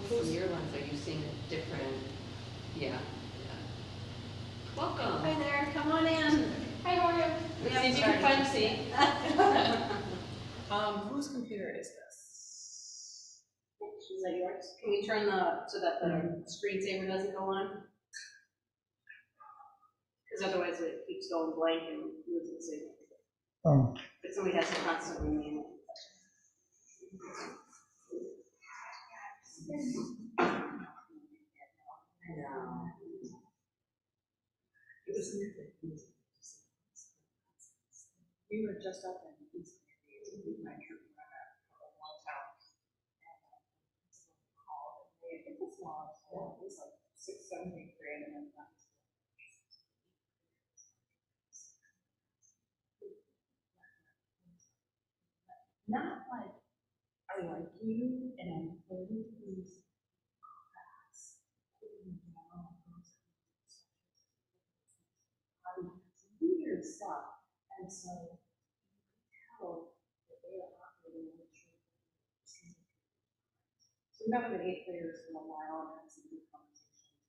From your lens, are you seeing a different? Yeah. Welcome. Hi there, come on in. Hi, how are you? Let's see if you can find a seat. Whose computer is this? Is that yours? Can you turn so that the screensaver doesn't go on? Because otherwise it keeps going blank and losing signal. But somebody has to constantly name it. We were just up in East with my trip for a long time. And it was long, it was like 6, 7, 8 grand and then not like I like you and I'm holding these class, weird stuff. And so you can tell that they are operating in the truth. So we've been 8 players for a while and had some good conversations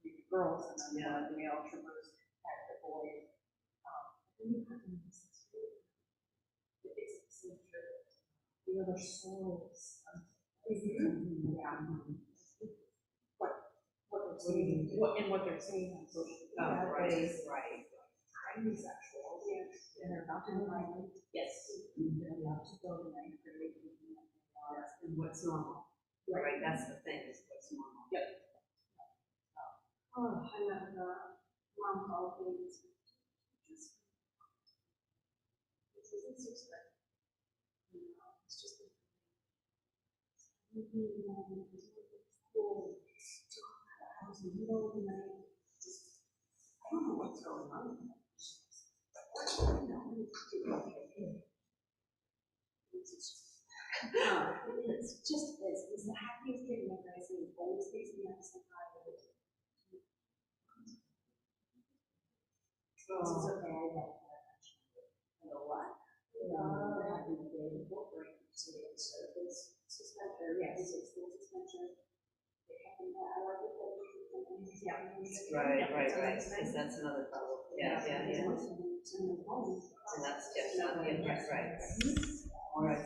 with the girls and then one of the male troopers had the boys. And we had them this is really it's the same truth. You know, they're so yeah. What they're saying, what they're saying on social media. Right. Highly sexual. Yes. And they're not doing violent. Yes. They're not to go to night grade. And what's normal? Right. That's the thing. Is what's normal. Yep. Oh, I know the mom called me. Just it's disrespect. It's just cool. I was in the middle of the night. I don't know what's going on. It's the happiest kid I've ever seen. Always takes me out to some private. It's okay, I get that. You know what? Having a day of work break, so they have service suspension, yes, it's school suspension. They have I like it. Right. Because that's another problem. Yeah. And that's right. All right.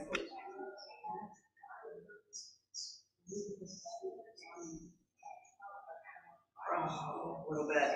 A little bit.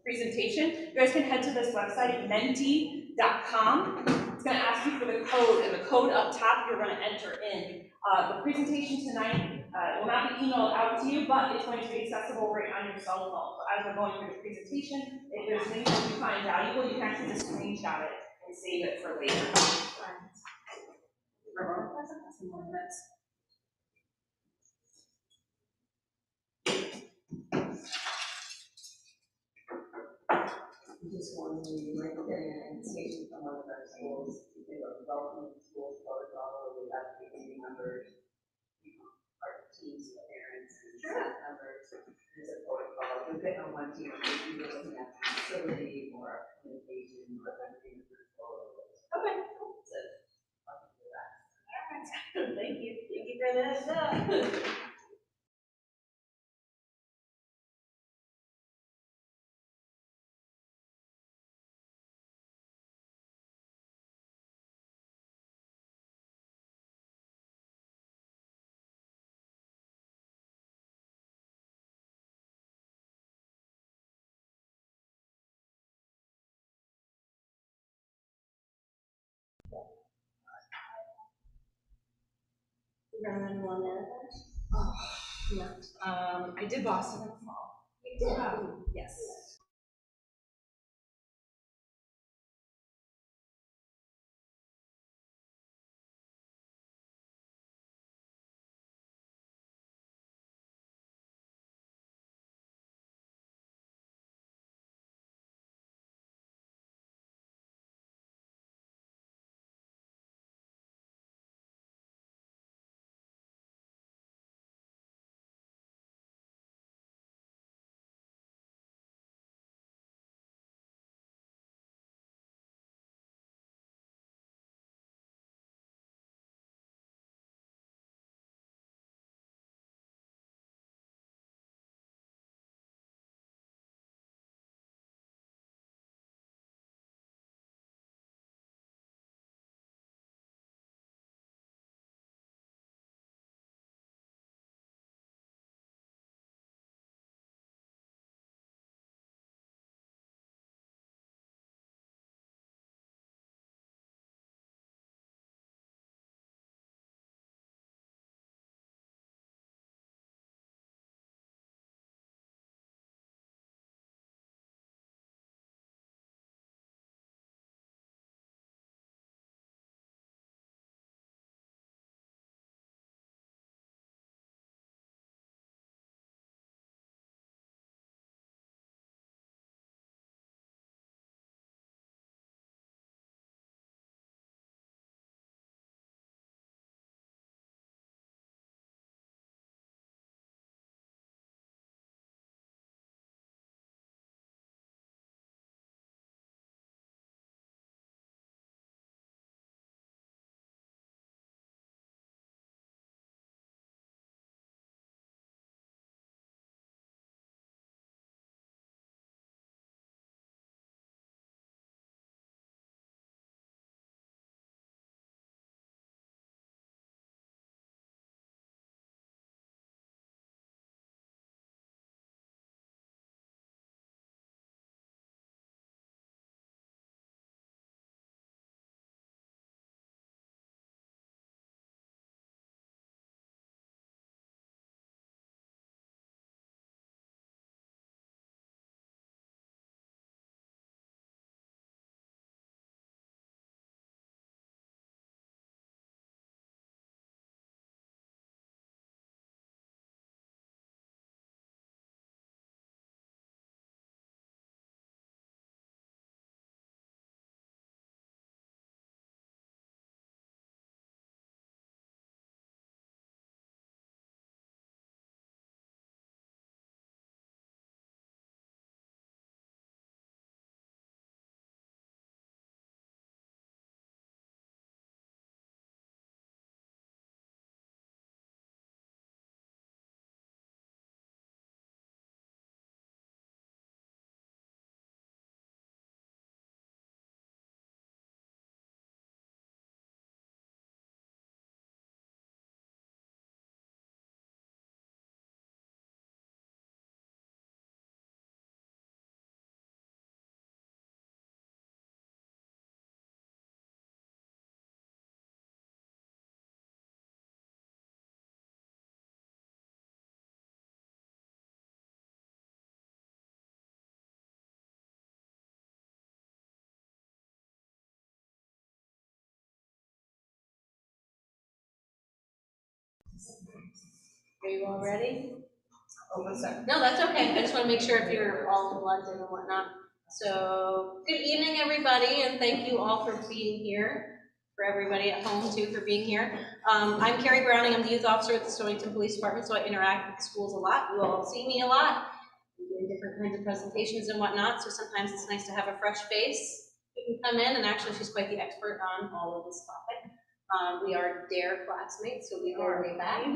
presentation, you guys can head to this website, menti.com. It's gonna ask you for the code, and the code up top you're gonna enter in. The presentation tonight will not be emailed out to you, but it's going to be accessible right on your cell phone. So as we're going through the presentation, if there's things that you find valuable, you can actually just screenshot it and save it for later. Just wondering, you might be getting an invitation from one of our schools, to do a welcome to school protocol, where we have community members, you know, our teams, parents, and staff members, there's a protocol, we've been on one team, we were looking at the facility, or communication, or everything for school. Okay. So, I'll do that. All right. Thank you for that. You remember one minute? Oh, yeah. I did Boston in the fall. You did? Yes. Are you all ready? No, that's okay. I just want to make sure if you're all plugged in and whatnot. So, good evening, everybody, and thank you all for being here. For everybody at home, too, for being here. I'm Carrie Browning. I'm the youth officer at the Stonington Police Department, so I interact with the schools a lot. You all see me a lot. I'm doing different kinds of presentations and whatnot, so sometimes it's nice to have a fresh face who can come in, and actually she's quite the expert on all of this topic. We are DARE classmates, so we go way back.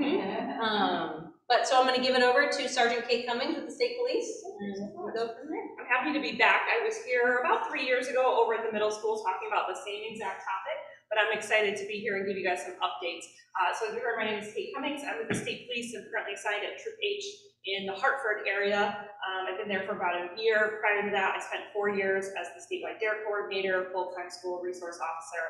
But so I'm going to give it over to Sergeant Kate Cummings with the State Police, and we'll go from there. I'm happy to be back. I was here about 3 years ago over at the middle school talking about the same exact topic, but I'm excited to be here and give you guys some updates. So as you heard, my name is Kate Cummings. I'm with the State Police and currently assigned at Troop H in the Hartford area. I've been there for about a year. Prior to that, I spent 4 years as the statewide DARE coordinator, full-time school resource officer,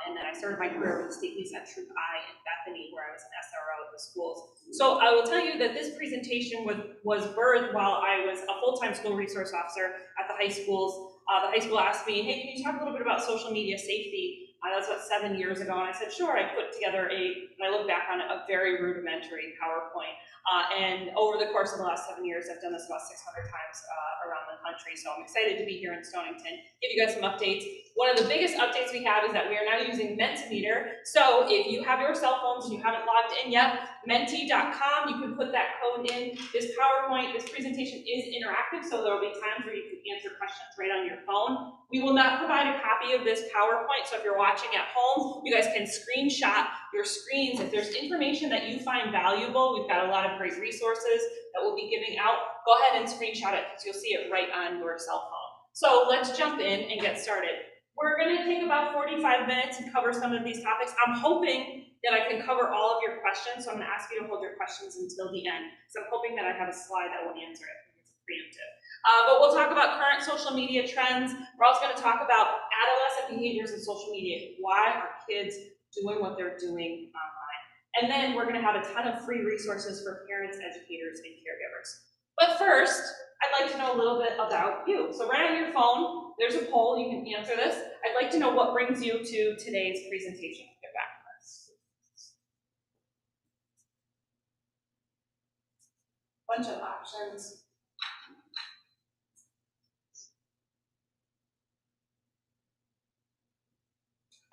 and then I started my career with the State Police at Troop I in Bethany, where I was an SRO at the schools. So I will tell you that this presentation was birthed while I was a full-time school resource officer at the high schools. The high school asked me, hey, can you talk a little bit about social media safety? That was about 7 years ago, and I said, sure. I put together when I look back on it, a very rudimentary PowerPoint. And over the course of the last 7 years, I've done this about 600 times around the country, so I'm excited to be here in Stonington, give you guys some updates. One of the biggest updates we have is that we are now using Mentimeter. So if you have your cell phones and you haven't logged in yet, menti.com, you can put that code in. This PowerPoint, this presentation is interactive, so there will be times where you can answer questions right on your phone. We will not provide a copy of this PowerPoint, so if you're watching at home, you guys can screenshot your screens. If there's information that you find valuable, we've got a lot of great resources that we'll be giving out. Go ahead and screenshot it because you'll see it right on your cell phone. So let's jump in and get started. We're going to take about 45 minutes and cover some of these topics. I'm hoping that I can cover all of your questions, so I'm going to ask you to hold your questions until the end. So I'm hoping that I have a slide that will answer it. It's preemptive. But we'll talk about current social media trends. We're also going to talk about adolescent behaviors in social media. Why are kids doing what they're doing online? And then we're going to have a ton of free resources for parents, educators, and caregivers. But first, I'd like to know a little bit about you. So right on your phone, there's a poll. You can answer this. I'd like to know what brings you to today's presentation. Get back to this. Bunch of options.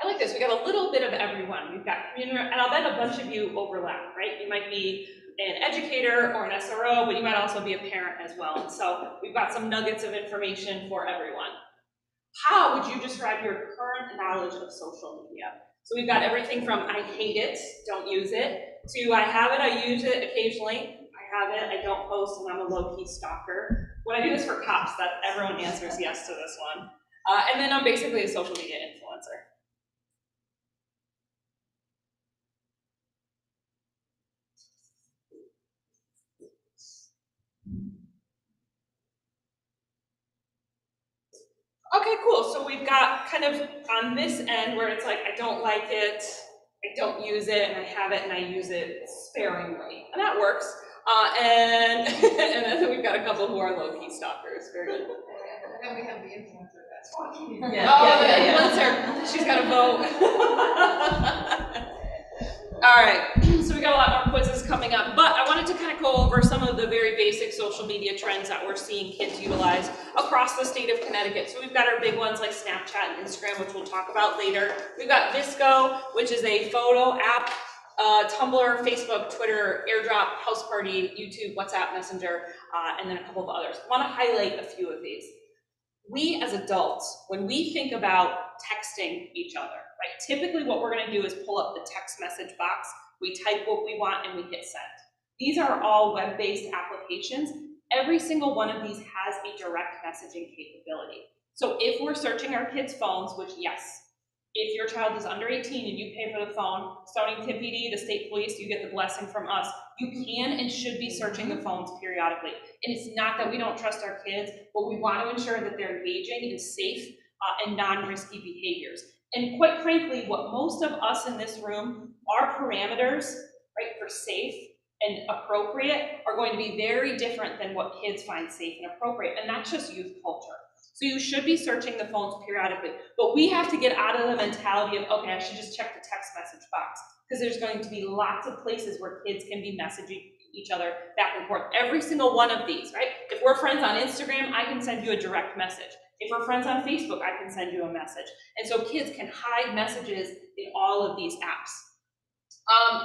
I like this. We got a little bit of everyone. We've got community, and I'll bet a bunch of you overlap, right? You might be an educator or an SRO, but you might also be a parent as well. And so we've got some nuggets of information for everyone. How would you describe your current knowledge of social media? So we've got everything from I hate it, don't use it, to I have it, I use it occasionally, I have it, I don't post, and I'm a low-key stalker. When I do this for cops, that everyone answers yes to this one. And then I'm basically a social media influencer. Okay, cool. So we've got kind of on this end where it's like, I don't like it, I don't use it, and I have it and I use it sparingly. And that works. And then we've got a couple who are low-key stalkers. Very good. And then we have the influencer that's watching. Yeah, influencer. She's got a vote. All right, so we got a lot more quizzes coming up, but I wanted to kind of go over some of the very basic social media trends that we're seeing kids utilize across the state of Connecticut. So we've got our big ones like Snapchat and Instagram, which we'll talk about later. We've got Visco, which is a photo app, Tumblr, Facebook, Twitter, AirDrop, House Party, YouTube, WhatsApp, Messenger, and then a couple of others. I want to highlight a few of these. We as adults, when we think about texting each other, right, typically what we're going to do is pull up the text message box, we type what we want, and we hit send. These are all web-based applications. Every single one of these has a direct messaging capability. So if we're searching our kids' phones, which yes, if your child is under 18 and you pay for the phone, Stonington PD, the state police, you get the blessing from us. You can and should be searching the phones periodically. And it's not that we don't trust our kids, but we want to ensure that they're engaging in safe and non-risky behaviors. And quite frankly, what most of us in this room, our parameters, right, for safe and appropriate are going to be very different than what kids find safe and appropriate. And that's just youth culture. So you should be searching the phones periodically, but we have to get out of the mentality of, okay, I should just check the text message box. because there's going to be lots of places where kids can be messaging each other back and forth. Every single one of these, right? If we're friends on Instagram, I can send you a direct message. If we're friends on Facebook, I can send you a message. And so kids can hide messages in all of these apps.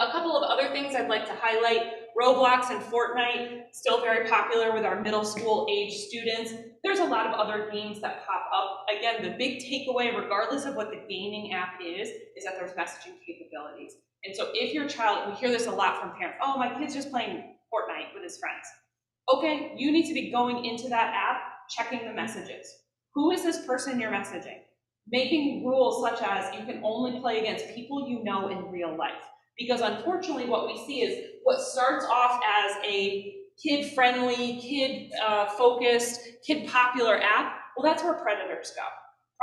A couple of other things I'd like to highlight. Roblox and Fortnite, still very popular with our middle school age students. There's a lot of other games that pop up. Again, the big takeaway, regardless of what the gaming app is that there's messaging capabilities. And so if your child, we hear this a lot from parents, oh, my kid's just playing Fortnite with his friends. Okay, you need to be going into that app, checking the messages. Who is this person you're messaging? Making rules such as you can only play against people you know in real life. Because unfortunately what we see is what starts off as a kid-friendly, kid-focused, kid-popular app, well, that's where predators go.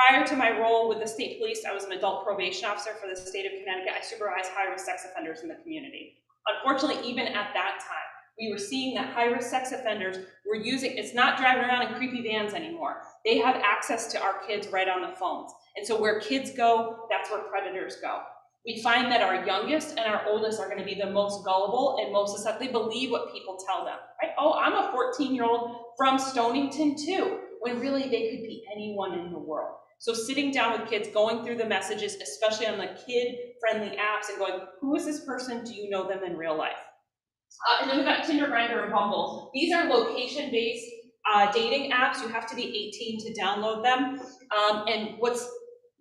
Prior to my role with the state police, I was an adult probation officer for the state of Connecticut. I supervised high-risk sex offenders in the community. Unfortunately, even at that time, we were seeing that high-risk sex offenders were using, it's not driving around in creepy vans anymore. They have access to our kids right on the phones. And so where kids go, that's where predators go. We find that our youngest and our oldest are going to be the most gullible and most susceptible. They believe what people tell them, right? Oh, I'm a 14-year-old from Stonington too, when really they could be anyone in the world. So sitting down with kids, going through the messages, especially on the kid-friendly apps, and going, who is this person? Do you know them in real life? And then we've got Tinder, Grindr, and Bumble. These are location-based dating apps. You have to be 18 to download them. And what's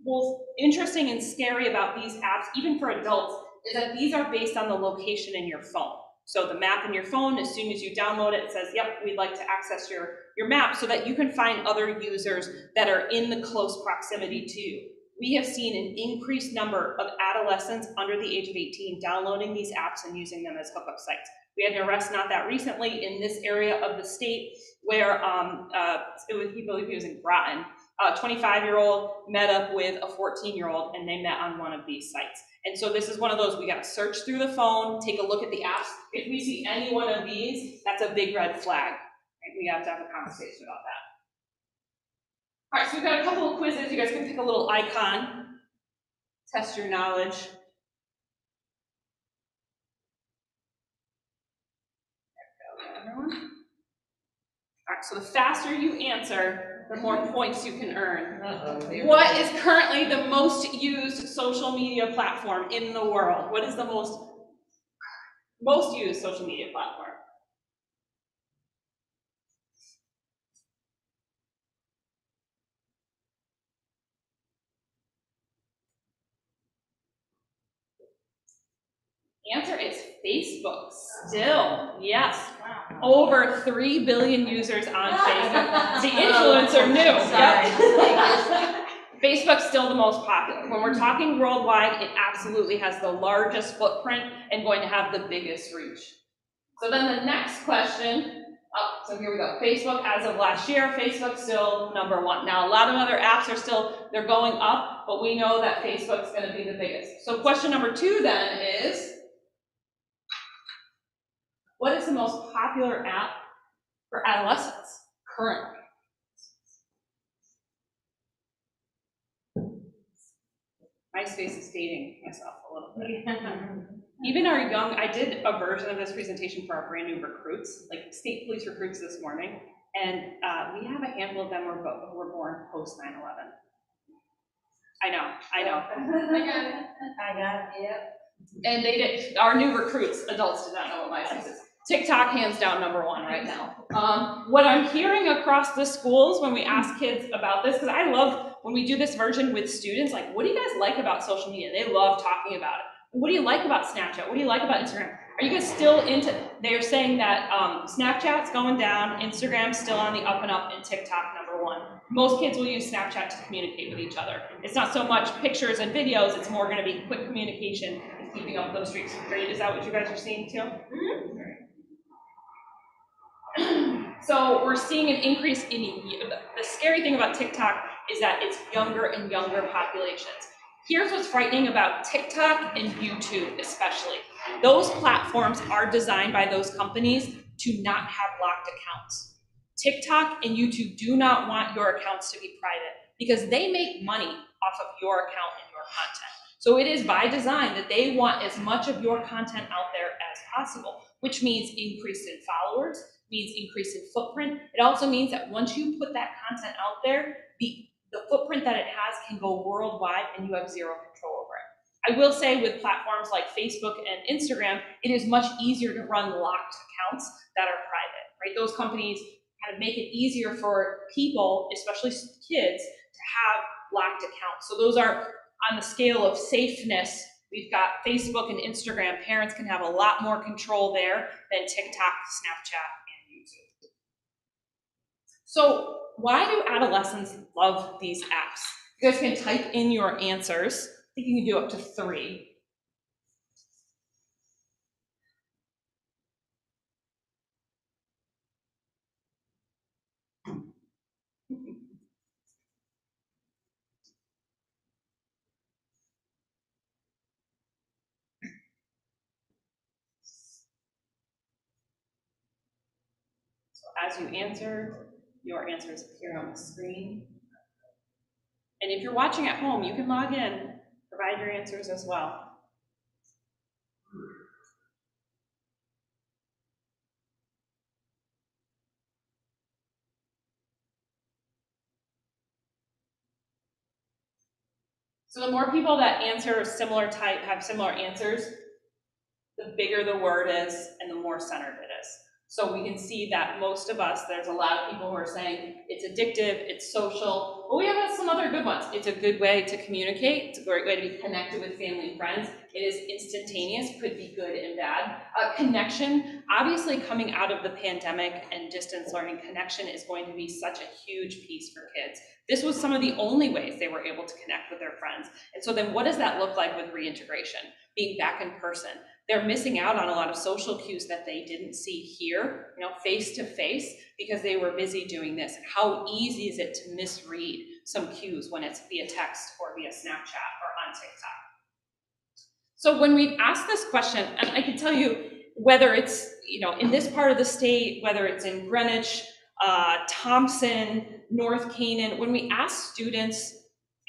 both interesting and scary about these apps, even for adults, is that these are based on the location in your phone. So the map in your phone, as soon as you download it, it says, yep, we'd like to access your map so that you can find other users that are in the close proximity to you. We have seen an increased number of adolescents under the age of 18 downloading these apps and using them as hookup sites. We had an arrest not that recently in this area of the state where he believed he was in Groton. A 25-year-old met up with a 14-year-old and they met on one of these sites. And so this is one of those, we got to search through the phone, take a look at the apps. If we see any one of these, that's a big red flag. Right? We have to have a conversation about that. All right, so we've got a couple of quizzes. You guys can pick a little icon, test your knowledge. There we go, everyone. All right, so the faster you answer, the more points you can earn. What is currently the most used social media platform in the world? What is the most used social media platform? Answer is Facebook. Still, yes. Wow. Over 3 billion users on Facebook. The influencer knew. Yep. Facebook's still the most popular. When we're talking worldwide, it absolutely has the largest footprint and going to have the biggest reach. So then the next question, so here we go. Facebook, as of last year, Facebook's still #1. Now, a lot of other apps are still, they're going up, but we know that Facebook's going to be the biggest. So question number 2 then is, what is the most popular app for adolescents currently? MySpace is dating myself a little bit. Even our young, I did a version of this presentation for our brand new recruits, like state police recruits this morning, and we have a handful of them who were born post 9/11. I know. I got it, yep. And they did, our new recruits, adults did not know what MySpace is. TikTok, hands down, #1 right now. What I'm hearing across the schools when we ask kids about this, because I love when we do this version with students, like, what do you guys like about social media? They love talking about it. What do you like about Snapchat? What do you like about Instagram? Are you guys still into, they're saying that Snapchat's going down, Instagram's still on the up and up, and TikTok #1. Most kids will use Snapchat to communicate with each other. It's not so much pictures and videos, it's more gonna be quick communication and keeping up those streaks. Is that what you guys are seeing too? Mm-hmm. So we're seeing an increase in, the scary thing about TikTok is that it's younger and younger populations. Here's what's frightening about TikTok and YouTube especially. Those platforms are designed by those companies to not have locked accounts. TikTok and YouTube do not want your accounts to be private because they make money off of your account and your content. So it is by design that they want as much of your content out there as possible, which means increase in followers, means increase in footprint. It also means that once you put that content out there, the footprint that it has can go worldwide and you have zero control over it. I will say with platforms like Facebook and Instagram, it is much easier to run locked accounts that are private, right? Those companies kind of make it easier for people, especially kids, to have locked accounts. So those are on the scale of safeness. We've got Facebook and Instagram. Parents can have a lot more control there than TikTok, Snapchat, and YouTube. So why do adolescents love these apps? You guys can type in your answers. I think you can do up to 3. So as you answer, your answers appear on the screen. And if you're watching at home, you can log in, provide your answers as well. So the more people that answer similar type, have similar answers, the bigger the word is and the more centered it is. So we can see that most of us, there's a lot of people who are saying it's addictive, it's social, but we have some other good ones. It's a good way to communicate. It's a great way to be connected with family and friends. It is instantaneous, could be good and bad. Connection, obviously coming out of the pandemic and distance learning, connection is going to be such a huge piece for kids. This was some of the only ways they were able to connect with their friends. And so then what does that look like with reintegration? Being back in person. They're missing out on a lot of social cues that they didn't see here, face to face, because they were busy doing this. And how easy is it to misread some cues when it's via text or via Snapchat or on TikTok? So when we ask this question, and I can tell you whether it's in this part of the state, whether it's in Greenwich, Thompson, North Canaan, when we ask students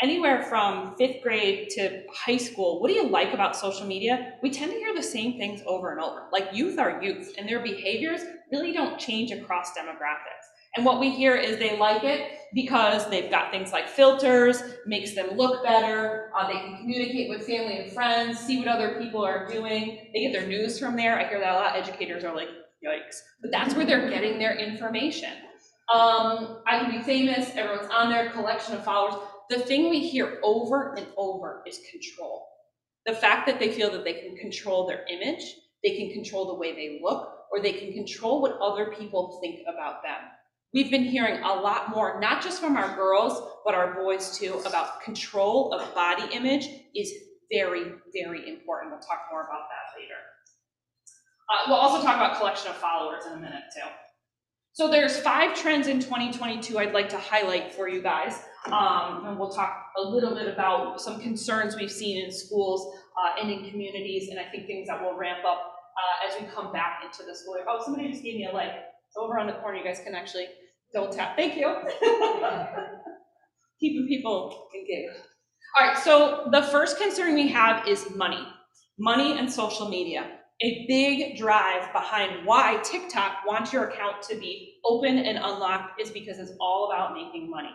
anywhere from 5th grade to high school, what do you like about social media? We tend to hear the same things over and over. Like, youth are youth, and their behaviors really don't change across demographics. And what we hear is they like it because they've got things like filters, makes them look better, they can communicate with family and friends, see what other people are doing, they get their news from there. I hear that a lot. Educators are like, yikes. But that's where they're getting their information. I can be famous, everyone's on their collection of followers. The thing we hear over and over is control. The fact that they feel that they can control their image, they can control the way they look, or they can control what other people think about them. We've been hearing a lot more, not just from our girls, but our boys too, about control of body image is very, very important. We'll talk more about that later. We'll also talk about collection of followers in a minute too. So there's 5 trends in 2022 I'd like to highlight for you guys. And we'll talk a little bit about some concerns we've seen in schools and in communities, and I think things that will ramp up as we come back into the school year. Oh, somebody just gave me a like. So over on the corner, you guys can actually don't tap. Thank you. Keeping people engaged. All right, so the first concern we have is money. Money and social media. A big drive behind why TikTok wants your account to be open and unlocked is because it's all about making money.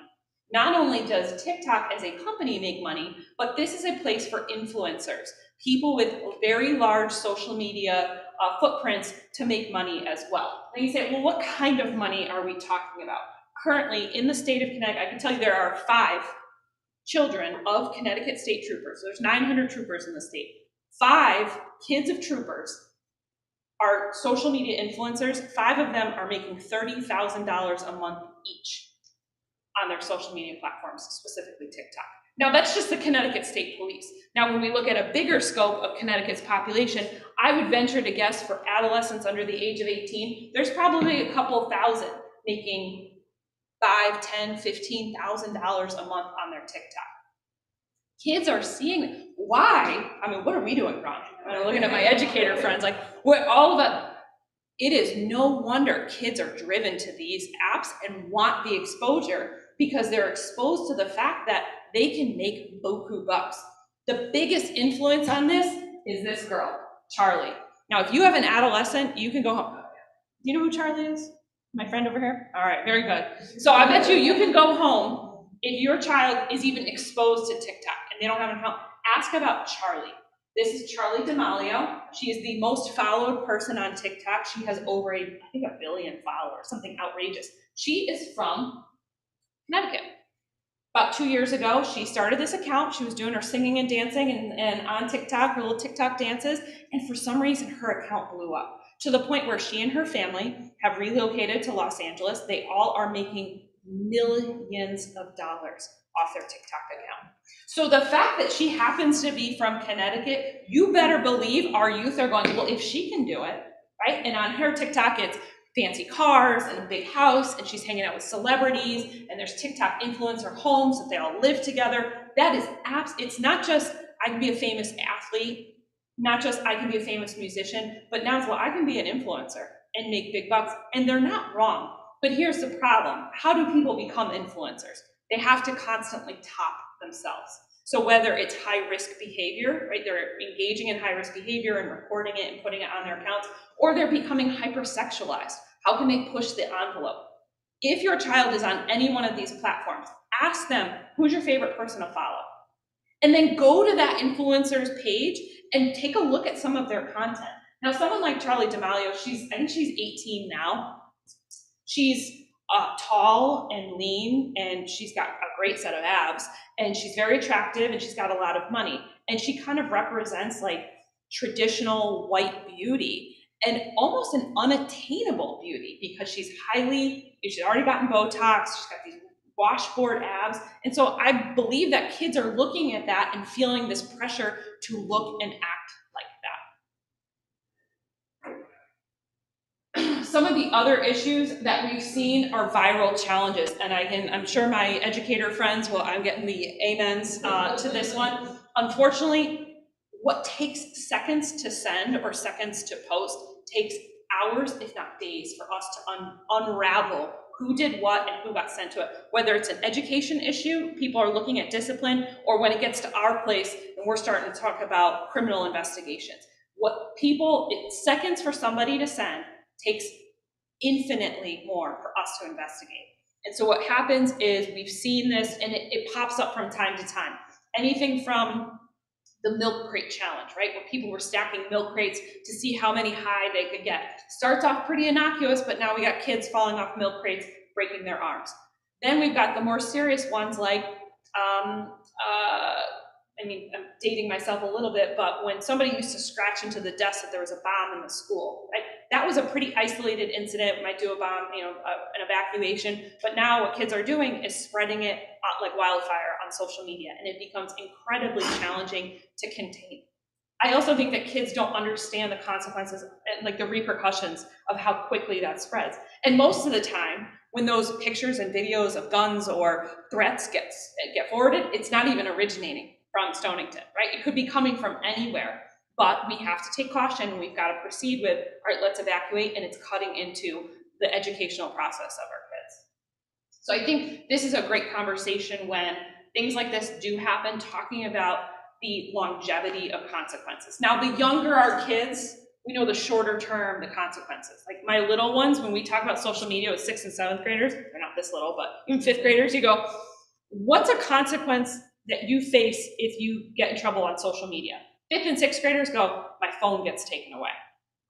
Not only does TikTok as a company make money, but this is a place for influencers, people with very large social media footprints to make money as well. And you say, well, what kind of money are we talking about? Currently, in the state of Connecticut, I can tell you there are 5 children of Connecticut state troopers. There's 900 troopers in the state. 5 kids of troopers are social media influencers. 5 of them are making $30,000 a month each on their social media platforms, specifically TikTok. Now, that's just the Connecticut State Police. Now, when we look at a bigger scope of Connecticut's population, I would venture to guess for adolescents under the age of 18, there's probably a couple thousand making $5,000, $10,000, $15,000 a month on their TikTok. Kids are seeing it. Why? I mean, what are we doing wrong? I'm looking at my educator friends, like, we're all of it. It is no wonder kids are driven to these apps and want the exposure, because they're exposed to the fact that they can make boku bucks. The biggest influence on this is this girl, Charlie. Now, if you have an adolescent, you can go home. Do you know who Charlie is? My friend over here? All right, very good. So I bet you can go home if your child is even exposed to TikTok and they don't have an account. Ask about Charlie. This is Charlie D'Amelio. She is the most followed person on TikTok. She has over I think 1 billion followers, something outrageous. She is from Connecticut. About 2 years ago, she started this account. She was doing her singing and dancing and on TikTok, her little TikTok dances, and for some reason her account blew up to the point where she and her family have relocated to Los Angeles. They all are making millions of dollars off their TikTok account. So the fact that she happens to be from Connecticut, you better believe our youth are going, well, if she can do it, right? And on her TikTok, it's fancy cars and a big house, and she's hanging out with celebrities, and there's TikTok influencer homes that they all live together. That is it's not just I can be a famous athlete, not just I can be a famous musician, but now it's, well, I can be an influencer and make big bucks, and they're not wrong. But here's the problem. How do people become influencers? They have to constantly top themselves. So whether it's high-risk behavior, right, they're engaging in high-risk behavior and recording it and putting it on their accounts, or they're becoming hypersexualized. How can they push the envelope? If your child is on any one of these platforms, ask them, who's your favorite person to follow? And then go to that influencer's page and take a look at some of their content. Now, someone like Charlie D'Amelio, I think she's 18 now. She's tall and lean, and she's got a great set of abs, and she's very attractive, and she's got a lot of money. And she kind of represents like traditional white beauty and almost an unattainable beauty because she's already gotten Botox, she's got these washboard abs. And so I believe that kids are looking at that and feeling this pressure to look and act like that. Some of the other issues that we've seen are viral challenges. And I'm sure my educator friends I'm getting the amens to this one. Unfortunately, what takes seconds to send or seconds to post takes hours, if not days, for us to unravel who did what and who got sent to it. Whether it's an education issue, people are looking at discipline, or when it gets to our place and we're starting to talk about criminal investigations. Seconds for somebody to send takes infinitely more for us to investigate. And so what happens is we've seen this, and it pops up from time to time. Anything from the milk crate challenge, right? Where people were stacking milk crates to see how many high they could get. Starts off pretty innocuous, but now we got kids falling off milk crates, breaking their arms. Then we've got the more serious ones like, I'm dating myself a little bit, but when somebody used to scratch into the desk that there was a bomb in the school, right? That was a pretty isolated incident. We might do a bomb, an evacuation, but now what kids are doing is spreading it like wildfire on social media, and it becomes incredibly challenging to contain. I also think that kids don't understand the consequences and like the repercussions of how quickly that spreads. And most of the time, when those pictures and videos of guns or threats get forwarded, it's not even originating from Stonington, right? It could be coming from anywhere, but we have to take caution, and we've got to proceed with, all right, let's evacuate, and it's cutting into the educational process of our kids. So I think this is a great conversation when things like this do happen, talking about the longevity of consequences. Now, the younger our kids, we know the shorter term the consequences. Like my little ones, when we talk about social media with 6th and 7th graders, they're not this little, but even 5th graders, you go, what's a consequence that you face if you get in trouble on social media? 5th and 6th graders go, my phone gets taken away,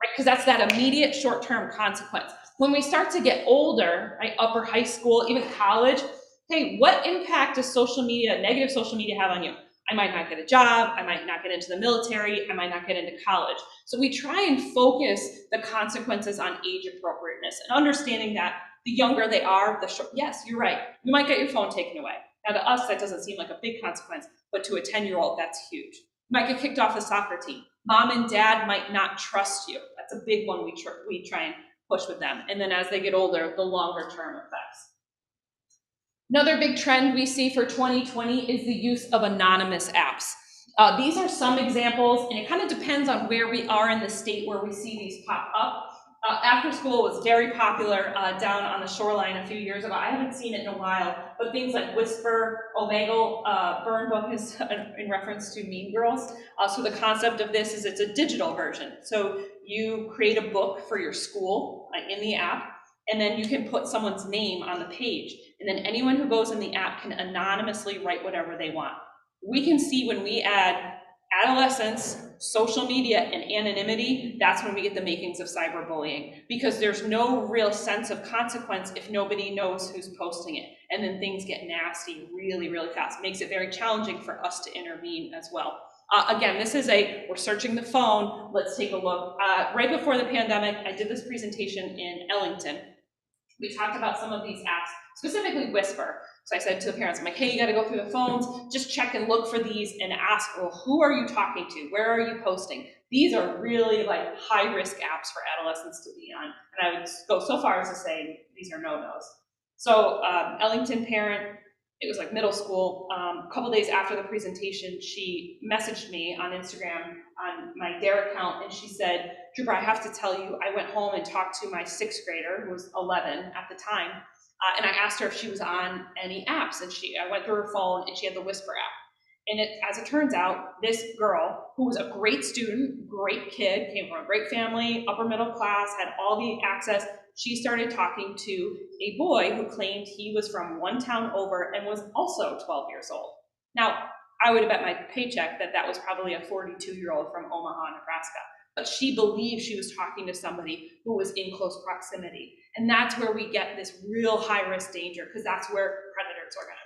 right? Because that's that immediate short-term consequence. When we start to get older, right, upper high school, even college, hey, what impact does negative social media have on you? I might not get a job, I might not get into the military, I might not get into college. So we try and focus the consequences on age appropriateness and understanding that the younger they are, yes, you're right, you might get your phone taken away. Now to us, that doesn't seem like a big consequence, but to a 10-year-old, that's huge. You might get kicked off the soccer team. Mom and dad might not trust you. That's a big one we try and push with them. And then as they get older, the longer term effects. Another big trend we see for 2020 is the use of anonymous apps. These are some examples, and it kind of depends on where we are in the state where we see these pop up. After school was very popular down on the shoreline a few years ago. I haven't seen it in a while, but things like Whisper, Omegle, Burn Book is in reference to Mean Girls. So the concept of this is it's a digital version. So you create a book for your school in the app, and then you can put someone's name on the page. And then anyone who goes in the app can anonymously write whatever they want. We can see when we add adolescence, social media, and anonymity, that's when we get the makings of cyberbullying, because there's no real sense of consequence if nobody knows who's posting it. And then things get nasty really, really fast. It makes it very challenging for us to intervene as well. Again, this is we're searching the phone. Let's take a look. Right before the pandemic, I did this presentation in Ellington. We talked about some of these apps, specifically Whisper. So I said to the parents, I'm like, hey, you got to go through the phones, just check and look for these and ask, well, who are you talking to? Where are you posting? These are really like high risk apps for adolescents to be on. And I would go so far as to say these are no-nos. So Ellington parent, it was like middle school. A couple days after the presentation, she messaged me on Instagram on my Dare account, and she said, Trooper, I have to tell you, I went home and talked to my 6th grader, who was 11 at the time, and I asked her if she was on any apps, and I went through her phone, and she had the Whisper app. And as it turns out, this girl, who was a great student, great kid, came from a great family, upper middle class, had all the access, she started talking to a boy who claimed he was from one town over and was also 12 years old. Now, I would have bet my paycheck that that was probably a 42-year-old from Omaha, Nebraska. But she believed she was talking to somebody who was in close proximity. And that's where we get this real high-risk danger, because that's where predators are going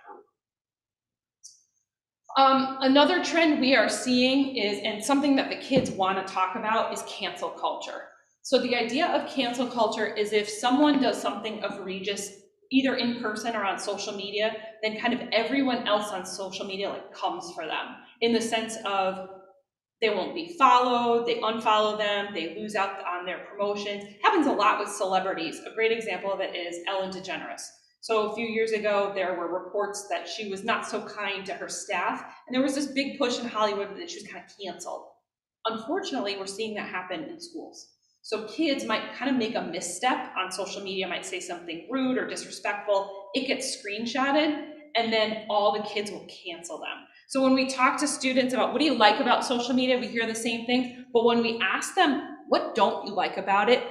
to go. Another trend we are seeing is, and something that the kids want to talk about, is cancel culture. So the idea of cancel culture is if someone does something egregious, either in person or on social media, then kind of everyone else on social media like comes for them, in the sense of they won't be followed, they unfollow them, they lose out on their promotions. Happens a lot with celebrities. A great example of it is Ellen DeGeneres. So a few years ago, there were reports that she was not so kind to her staff, and there was this big push in Hollywood that she was kind of canceled. Unfortunately, we're seeing that happen in schools. So kids might kind of make a misstep on social media, might say something rude or disrespectful, it gets screenshotted, and then all the kids will cancel them. So when we talk to students about what do you like about social media, we hear the same things, but when we ask them, what don't you like about it,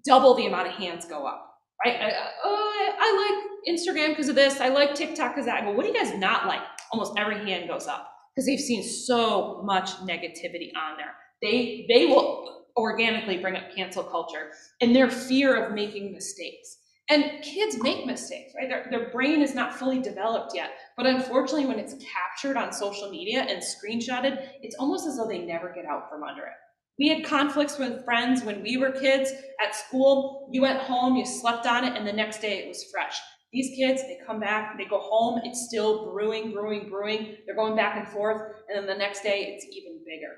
double the amount of hands go up, right? I like Instagram because of this, I like TikTok because of that. Well, what do you guys not like? Almost every hand goes up because they've seen so much negativity on there. They will organically bring up cancel culture and their fear of making mistakes. And kids make mistakes, right? Their brain is not fully developed yet. But unfortunately, when it's captured on social media and screenshotted, it's almost as though they never get out from under it. We had conflicts with friends when we were kids at school. You went home, you slept on it, and the next day it was fresh. These kids, they come back, they go home, it's still brewing. They're going back and forth, and then the next day it's even bigger.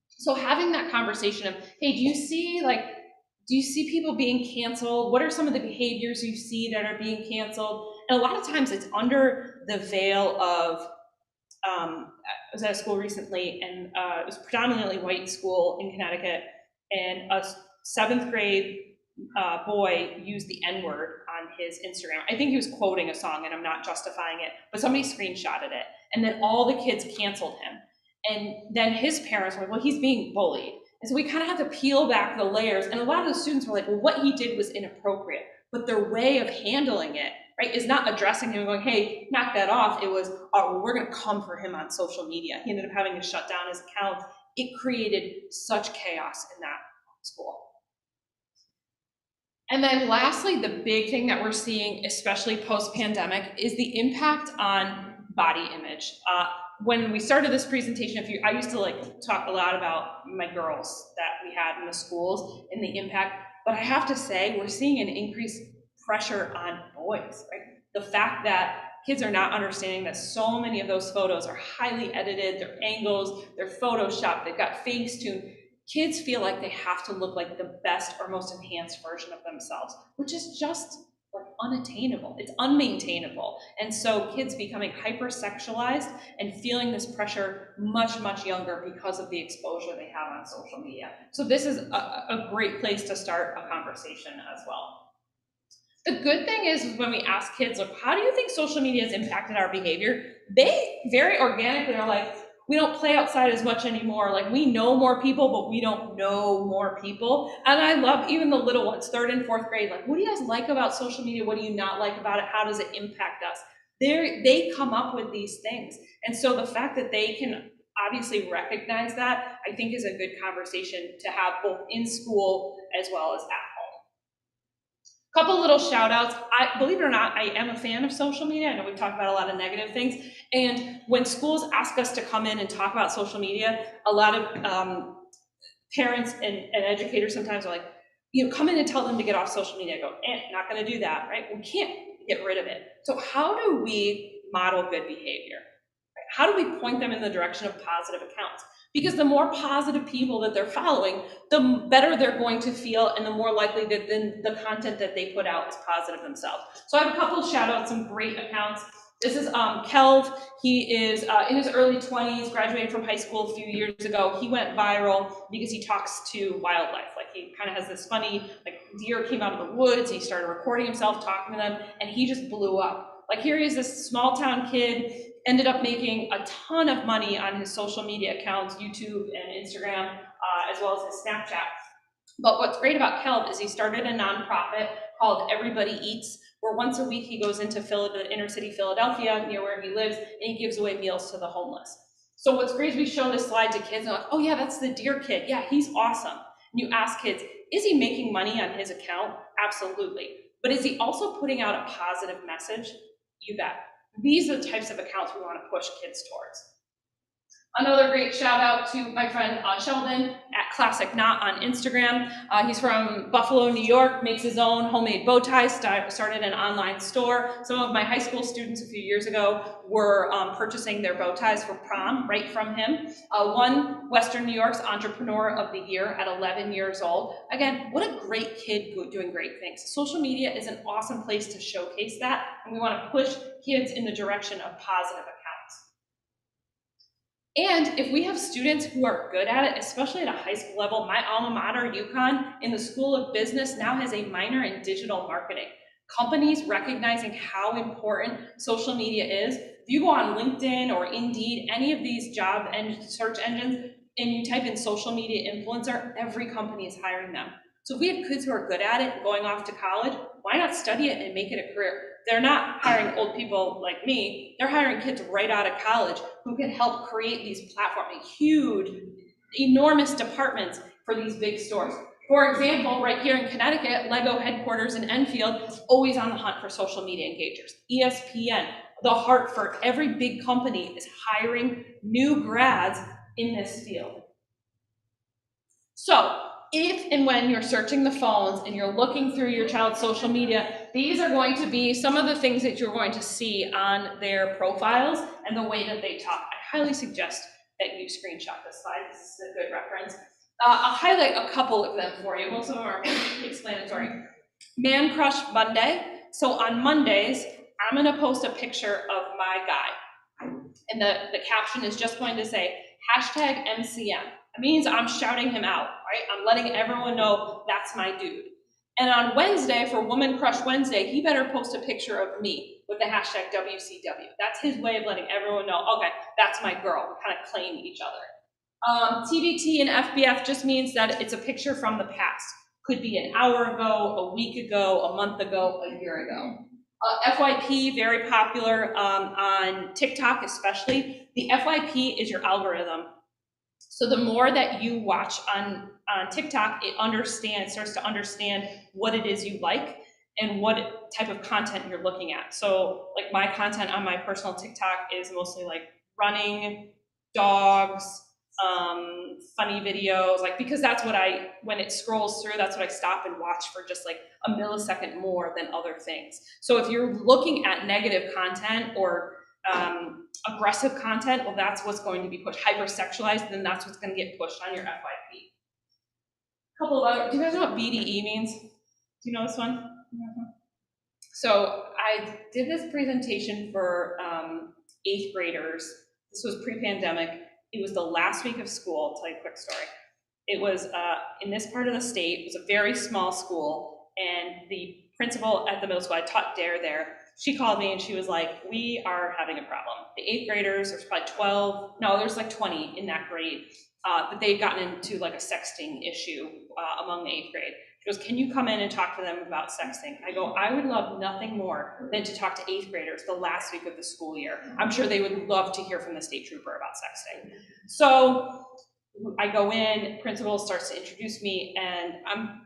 So having that conversation of, hey, do you see people being canceled? What are some of the behaviors you see that are being canceled? And a lot of times it's under the veil of, I was at a school recently, and it was a predominantly white school in Connecticut, and a 7th grade boy used the N-word on his Instagram. I think he was quoting a song, and I'm not justifying it, but somebody screenshotted it, and then all the kids canceled him. And then his parents were like, well, he's being bullied. And so we kind of have to peel back the layers. And a lot of the students were like, well, what he did was inappropriate. But their way of handling it, right, is not addressing him and going, hey, knock that off. It was, oh, well, we're going to come for him on social media. He ended up having to shut down his account. It created such chaos in that school. And then lastly, the big thing that we're seeing, especially post-pandemic, is the impact on body image. When we started this presentation, I used to talk a lot about my girls that we had in the schools and the impact, but I have to say we're seeing an increased pressure on boys, right? The fact that kids are not understanding that so many of those photos are highly edited, they're angles, they're photoshopped, they've got Facetune. Kids feel like they have to look like the best or most enhanced version of themselves, which is just like unattainable. It's unmaintainable. And so kids becoming hypersexualized and feeling this pressure much, much younger because of the exposure they have on social media. So this is a great place to start a conversation as well. The good thing is when we ask kids, look, how do you think social media has impacted our behavior? They very organically are like, we don't play outside as much anymore. Like, we know more people, but we don't know more people. And I love even the little ones, 3rd and 4th grade. Like, what do you guys like about social media? What do you not like about it? How does it impact us? They come up with these things. And so the fact that they can obviously recognize that, I think, is a good conversation to have both in school as well as at home. Couple little shout outs. Believe it or not, I am a fan of social media. I know we've talked about a lot of negative things. And when schools ask us to come in and talk about social media, a lot of parents and educators sometimes are like, come in and tell them to get off social media. I go, not gonna do that, right? We can't get rid of it. So how do we model good behavior? How do we point them in the direction of positive accounts? Because the more positive people that they're following, the better they're going to feel, and the more likely that then the content that they put out is positive themselves. So I have a couple of shout outs, some great accounts. This is Kelv. He is in his early 20s, graduated from high school a few years ago. He went viral because he talks to wildlife. Like, he kind of has this funny, like, deer came out of the woods, he started recording himself talking to them, and he just blew up. Like, here he is, this small town kid, ended up making a ton of money on his social media accounts, YouTube and Instagram, as well as his Snapchat. But what's great about Kelv is he started a nonprofit called Everybody Eats, where once a week he goes into inner city Philadelphia, near where he lives, and he gives away meals to the homeless. So what's great is we show this slide to kids, and they're like, oh yeah, that's the deer kid. Yeah, he's awesome. And you ask kids, is he making money on his account? Absolutely. But is he also putting out a positive message? You bet. These are the types of accounts we want to push kids towards. Another great shout out to my friend Sheldon at Classic Knot on Instagram. He's from Buffalo, New York, makes his own homemade bow ties, started an online store. Some of my high school students a few years ago were purchasing their bow ties for prom right from him. Won Western New York's Entrepreneur of the Year at 11 years old. Again, what a great kid doing great things. Social media is an awesome place to showcase that, and we want to push kids in the direction of positive accounts. And if we have students who are good at it, especially at a high school level, my alma mater, UConn, in the School of Business now has a minor in digital marketing. Companies recognizing how important social media is. If you go on LinkedIn or Indeed, any of these job and search engines, and you type in social media influencer, every company is hiring them. So if we have kids who are good at it, going off to college, why not study it and make it a career? They're not hiring old people like me, they're hiring kids right out of college who can help create these platforms, huge, enormous departments for these big stores. For example, right here in Connecticut, Lego headquarters in Enfield, always on the hunt for social media engagers. ESPN, The Hartford, every big company is hiring new grads in this field. So, if and when you're searching the phones and you're looking through your child's social media, these are going to be some of the things that you're going to see on their profiles and the way that they talk. I highly suggest that you screenshot this slide. This is a good reference. I'll highlight a couple of them for you. Most of them are explanatory. Man Crush Monday. So on Mondays, I'm going to post a picture of my guy. And the caption is just going to say, #MCM. It means I'm shouting him out, right? I'm letting everyone know that's my dude. And on Wednesday, for Woman Crush Wednesday, he better post a picture of me with the #WCW. That's his way of letting everyone know, okay, that's my girl. We kind of claim each other. TBT and FBF just means that it's a picture from the past. Could be an hour ago, a week ago, a month ago, a year ago. FYP, very popular on TikTok especially. The FYP is your algorithm. So the more that you watch on TikTok, it starts to understand what it is you like and what type of content you're looking at. So like my content on my personal TikTok is mostly like running, dogs, funny videos, like, because that's what when it scrolls through, that's what I stop and watch for just like a millisecond more than other things. So if you're looking at negative content or aggressive content, well, that's what's going to be pushed. Hypersexualized, then that's what's going to get pushed on your FYP. A couple of other, do you guys know what BDE means? Do you know this one? So I did this presentation for 8th graders. This was pre-pandemic. It was the last week of school. I'll tell you a quick story. It was in this part of the state. It was a very small school, and the principal at the middle school, I taught DARE there, she called me and she was like, we are having a problem. The 8th graders, there's probably 12, no, there's like 20 in that grade, but they'd gotten into like a sexting issue among the 8th grade. She goes, can you come in and talk to them about sexting? I go, I would love nothing more than to talk to 8th graders the last week of the school year. I'm sure they would love to hear from the state trooper about sexting. So I go in, principal starts to introduce me, and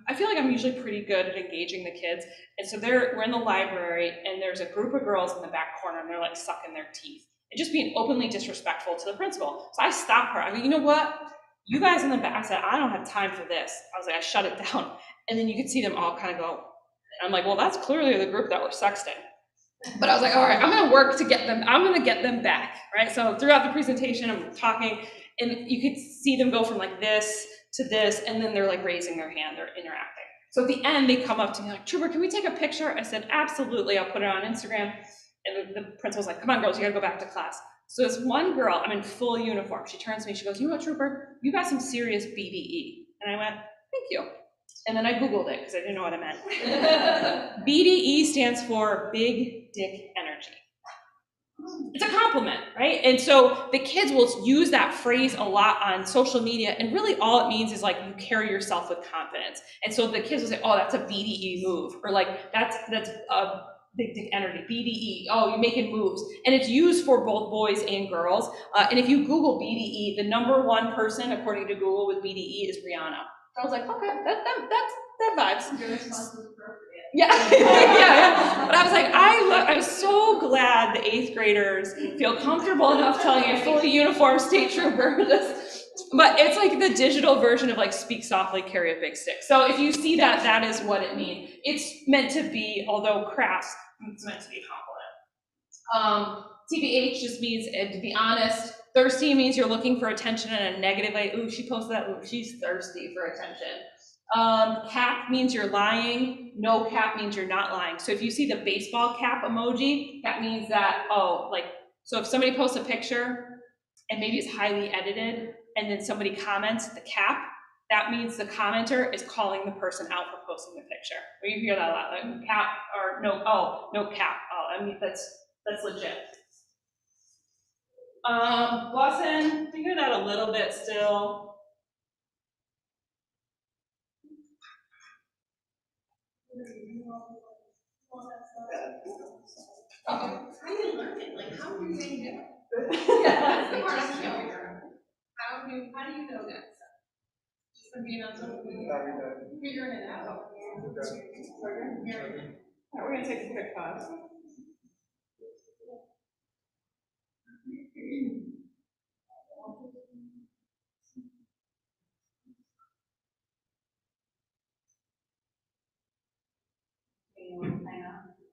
I feel like I'm usually pretty good at engaging the kids. And so we're in the library, and there's a group of girls in the back corner, and they're like sucking their teeth and just being openly disrespectful to the principal. So I stop her. I go, you know what? You guys in the back, I said, I don't have time for this. I was like, I shut it down. And then you could see them all kind of go, and I'm like, well, that's clearly the group that were sexting. But I was like, all right, I'm gonna work to get them, I'm gonna get them back, right? So throughout the presentation, I'm talking, and you could see them go from like this to this, and then they're like raising their hand, they're interacting. So at the end, they come up to me like, Trooper, can we take a picture? I said, absolutely, I'll put it on Instagram. And the principal's like, come on, girls, you gotta go back to class. So this one girl, I'm in full uniform, she turns to me, she goes, you know what, Trooper, you got some serious BDE. And I went, thank you. And then I Googled it because I didn't know what it meant. BDE stands for Big Dick Energy. It's a compliment, right? And so the kids will use that phrase a lot on social media, and really all it means is like you carry yourself with confidence. And so the kids will say, oh, that's a BDE move, or like that's a Big Dick Energy, BDE, oh, you're making moves. And it's used for both boys and girls. And if you Google BDE, the #1 person, according to Google, with BDE is Rihanna. I was like, okay, that vibes. Your response was appropriate. Yeah, yeah. But I was like, I'm so glad the 8th graders feel comfortable enough telling a fully uniformed state trooper this. But it's like the digital version of like speak softly, carry a big stick. So if you see that, that is what it means. It's meant to be, although crass, it's meant to be a compliment. TBH just means, to be honest. Thirsty means you're looking for attention in a negative way. Ooh, she posted that. Ooh, she's thirsty for attention. Cap means you're lying. No cap means you're not lying. So if you see the baseball cap emoji, that means that, oh, like, so if somebody posts a picture and maybe it's highly edited and then somebody comments the cap, that means the commenter is calling the person out for posting the picture. Or you hear that a lot, like cap or no, oh, no cap. Oh, I mean, that's legit. Blossom, figure that a little bit still. How do you learn it? Like, how do you say it? Yeah, that's the part I'm showing her. How do you know that stuff? Just from being on social media, figuring it out. We're gonna take a quick pause.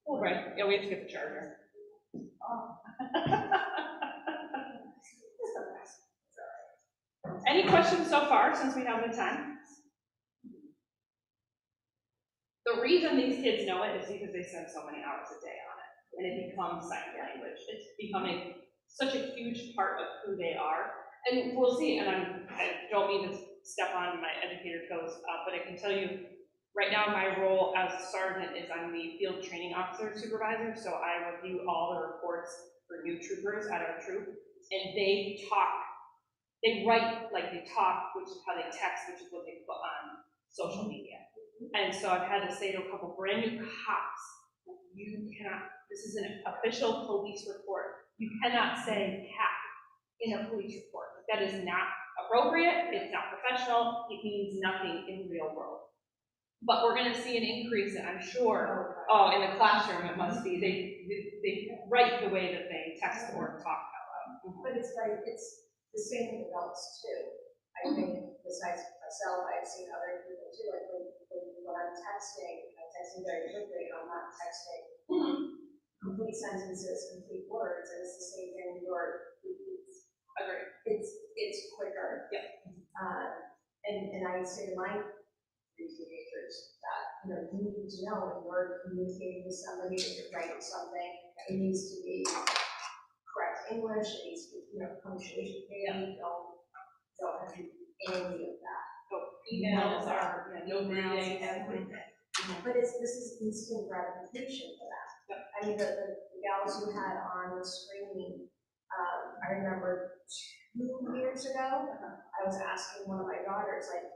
Oh, right. Yeah, we have to get the charger. Oh. Any questions so far since we have the time? The reason these kids know it is because they spend so many hours a day on it, and it becomes second language. It's becoming such a huge part of who they are. And we'll see, and I don't mean to step on my educator toes, but I can tell you, right now my role as a sergeant is I'm the field training officer supervisor, so I review all the reports for new troopers at our troop, and they write like they talk, which is how they text, which is what they put on social media. And so I've had to say to a couple brand new cops, you cannot, this is an official police report, you cannot say cap in a police report. That is not appropriate, it's not professional, it means nothing in the real world. But we're gonna see an increase, and I'm sure, oh, in the classroom it must be, they write the way that they text or talk out loud. But it's like, it's the same with adults too. I think besides myself, I've seen other people too, like when I'm texting very quickly, I'm not texting complete sentences, complete words, and it's the same thing with your, it's quicker. Yeah. And I say to my teenagers that, you know, you need to know when you're communicating with somebody, when you're writing something, it needs to be correct English, it needs to be, you know, punctuation, don't have to do any of that. Emails are, no reading. Everything. But this is instant gratification for that. Yep. I mean, the gals you had on the screen, I remember 2 years ago, I was asking one of my daughters, like,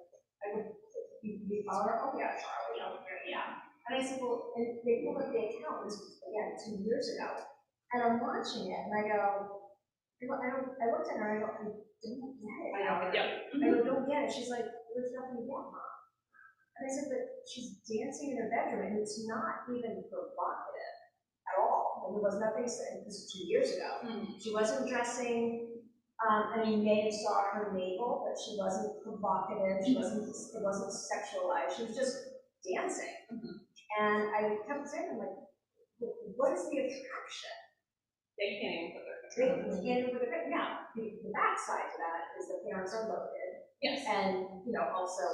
you follow her? Oh, yeah, Charlie, yeah. And I said, well, and they pulled up the account, this was, again, 2 years ago, and I'm watching it, and I looked at her, and I go, I don't get it. I know, yeah. I don't get it. She's like, there's nothing to get, Mom. And I said, but she's dancing in her bedroom, and it's not even provocative at all. Like, there was nothing, this was 2 years ago. She wasn't dressing, I mean, you may have saw her navel, but she wasn't provocative, it wasn't sexualized, she was just dancing. And I kept saying, like, what is the attraction? They can't even put their Now, the backside to that is the parents are loaded. Yes. And, you know, also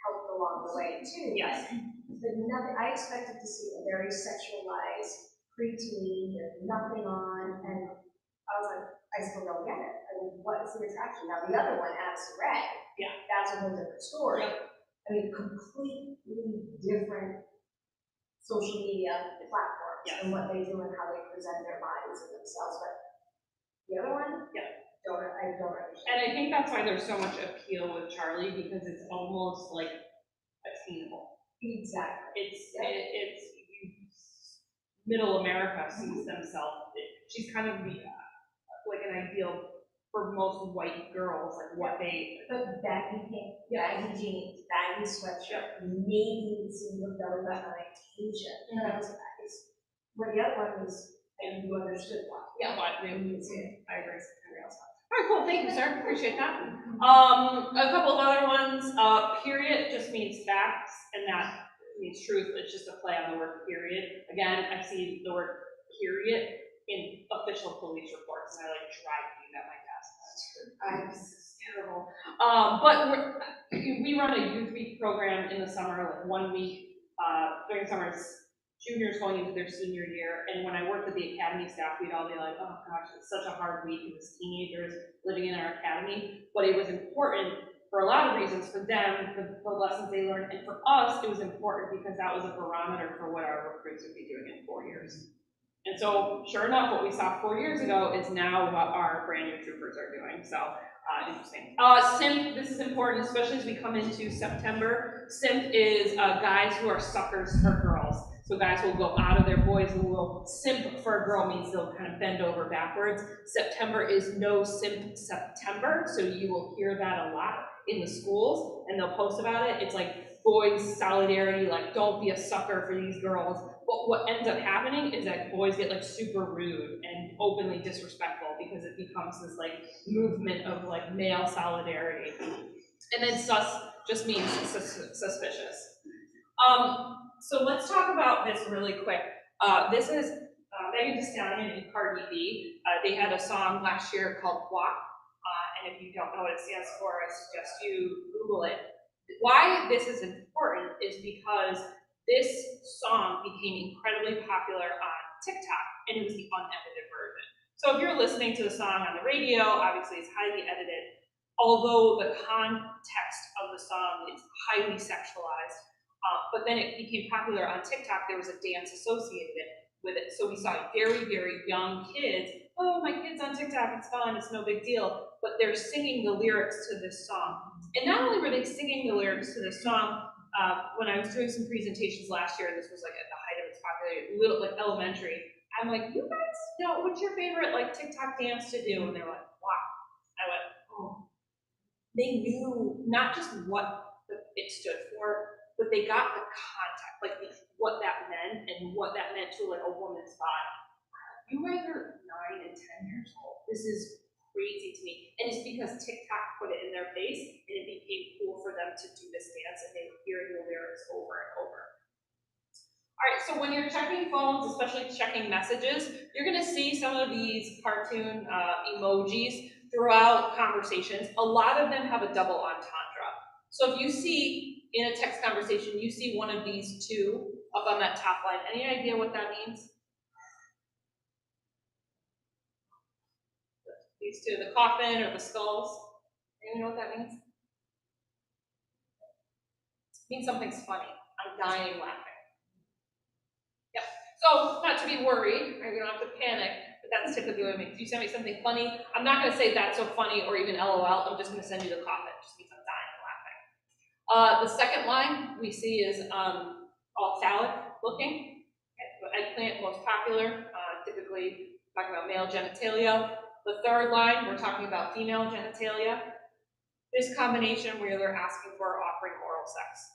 helped along the way too. Yes. But nothing, I expected to see a very sexualized preteen with nothing on, and I was like, I still don't get it. I mean, what is the attraction? Now, the other one, Addison Rae, that's a whole different story. Yep. I mean, completely different social media platforms and what they do and how they present their bodies and themselves. But the other one, I don't understand. And I think that's why there's so much appeal with Charlie, because it's almost like attainable. Exactly. It's middle America sees themselves. She's kind of like an ideal for most white girls, like what they. But baggy pants, baggy jeans, baggy sweatshirt, maybe single belly button on occasion. And I was, where the other one was, and you understood why. Yeah, what? I agree. All right, cool, thank you, sir, appreciate that. A couple of other ones, period just means facts, and that means truth, it's just a play on the word period. Again, I see the word period in official police reports, and I like driving at my desk. This is terrible. But we run a youth week program in the summer, like 1 week, during the summer, it's juniors going into their senior year, and when I worked with the academy staff, we'd all be like, oh gosh, it's such a hard week as teenagers living in our academy, but it was important for a lot of reasons, for them, the lessons they learned, and for us, it was important because that was a barometer for what our recruits would be doing in 4 years. And so, sure enough, what we saw 4 years ago is now what our brand new troopers are doing, so interesting. Simp, this is important, especially as we come into September. Simp is guys who are suckers for girls. So guys will go out of their boys and will simp for a girl means they'll kind of bend over backwards. September is No Simp September, so you will hear that a lot in the schools, and they'll post about it. It's like boys solidarity, like don't be a sucker for these girls. But what ends up happening is that boys get like super rude and openly disrespectful because it becomes this like movement of like male solidarity. And then sus just means suspicious. So let's talk about this really quick. This is Megan Thee Stallion and Cardi B. They had a song last year called WAP, and if you don't know what it stands for, I suggest you Google it. Why this is important is because this song became incredibly popular on TikTok, and it was the unedited version. So if you're listening to the song on the radio, obviously it's highly edited, although the context of the song is highly sexualized. But then it became popular on TikTok. There was a dance associated with it. So we saw very, very young kids, oh, my kid's on TikTok, it's fun, it's no big deal. But they're singing the lyrics to this song. And not only were they singing the lyrics to this song, when I was doing some presentations last year, this was like at the height of its popularity, little like elementary, I'm like, you guys know, what's your favorite like TikTok dance to do? And they're like, wow. I went, oh. They knew not just what it stood for, but they got the context, like what that meant and what that meant to like a woman's body. You guys are 9 and 10 years old. This is crazy to me. And it's because TikTok put it in their face and it became cool for them to do this dance and they were hearing the lyrics over and over. All right, so when you're checking phones, especially checking messages, you're gonna see some of these cartoon emojis throughout conversations. A lot of them have a double entendre. So if you see in a text conversation, you see one of these two up on that top line. Any idea what that means? These two, the coffin or the skulls. Anyone know what that means? It means something's funny. I'm dying laughing. Yep. So, not to be worried, or you don't have to panic, but that's typically what it means. You send me something funny, I'm not going to say that's so funny or even LOL, I'm just going to send you the coffin. It just means I'm dying laughing. The second line we see is all phallic looking. Eggplant, most popular, typically talking about male genitalia. The third line, we're talking about female genitalia. This combination where they're asking for or offering oral sex.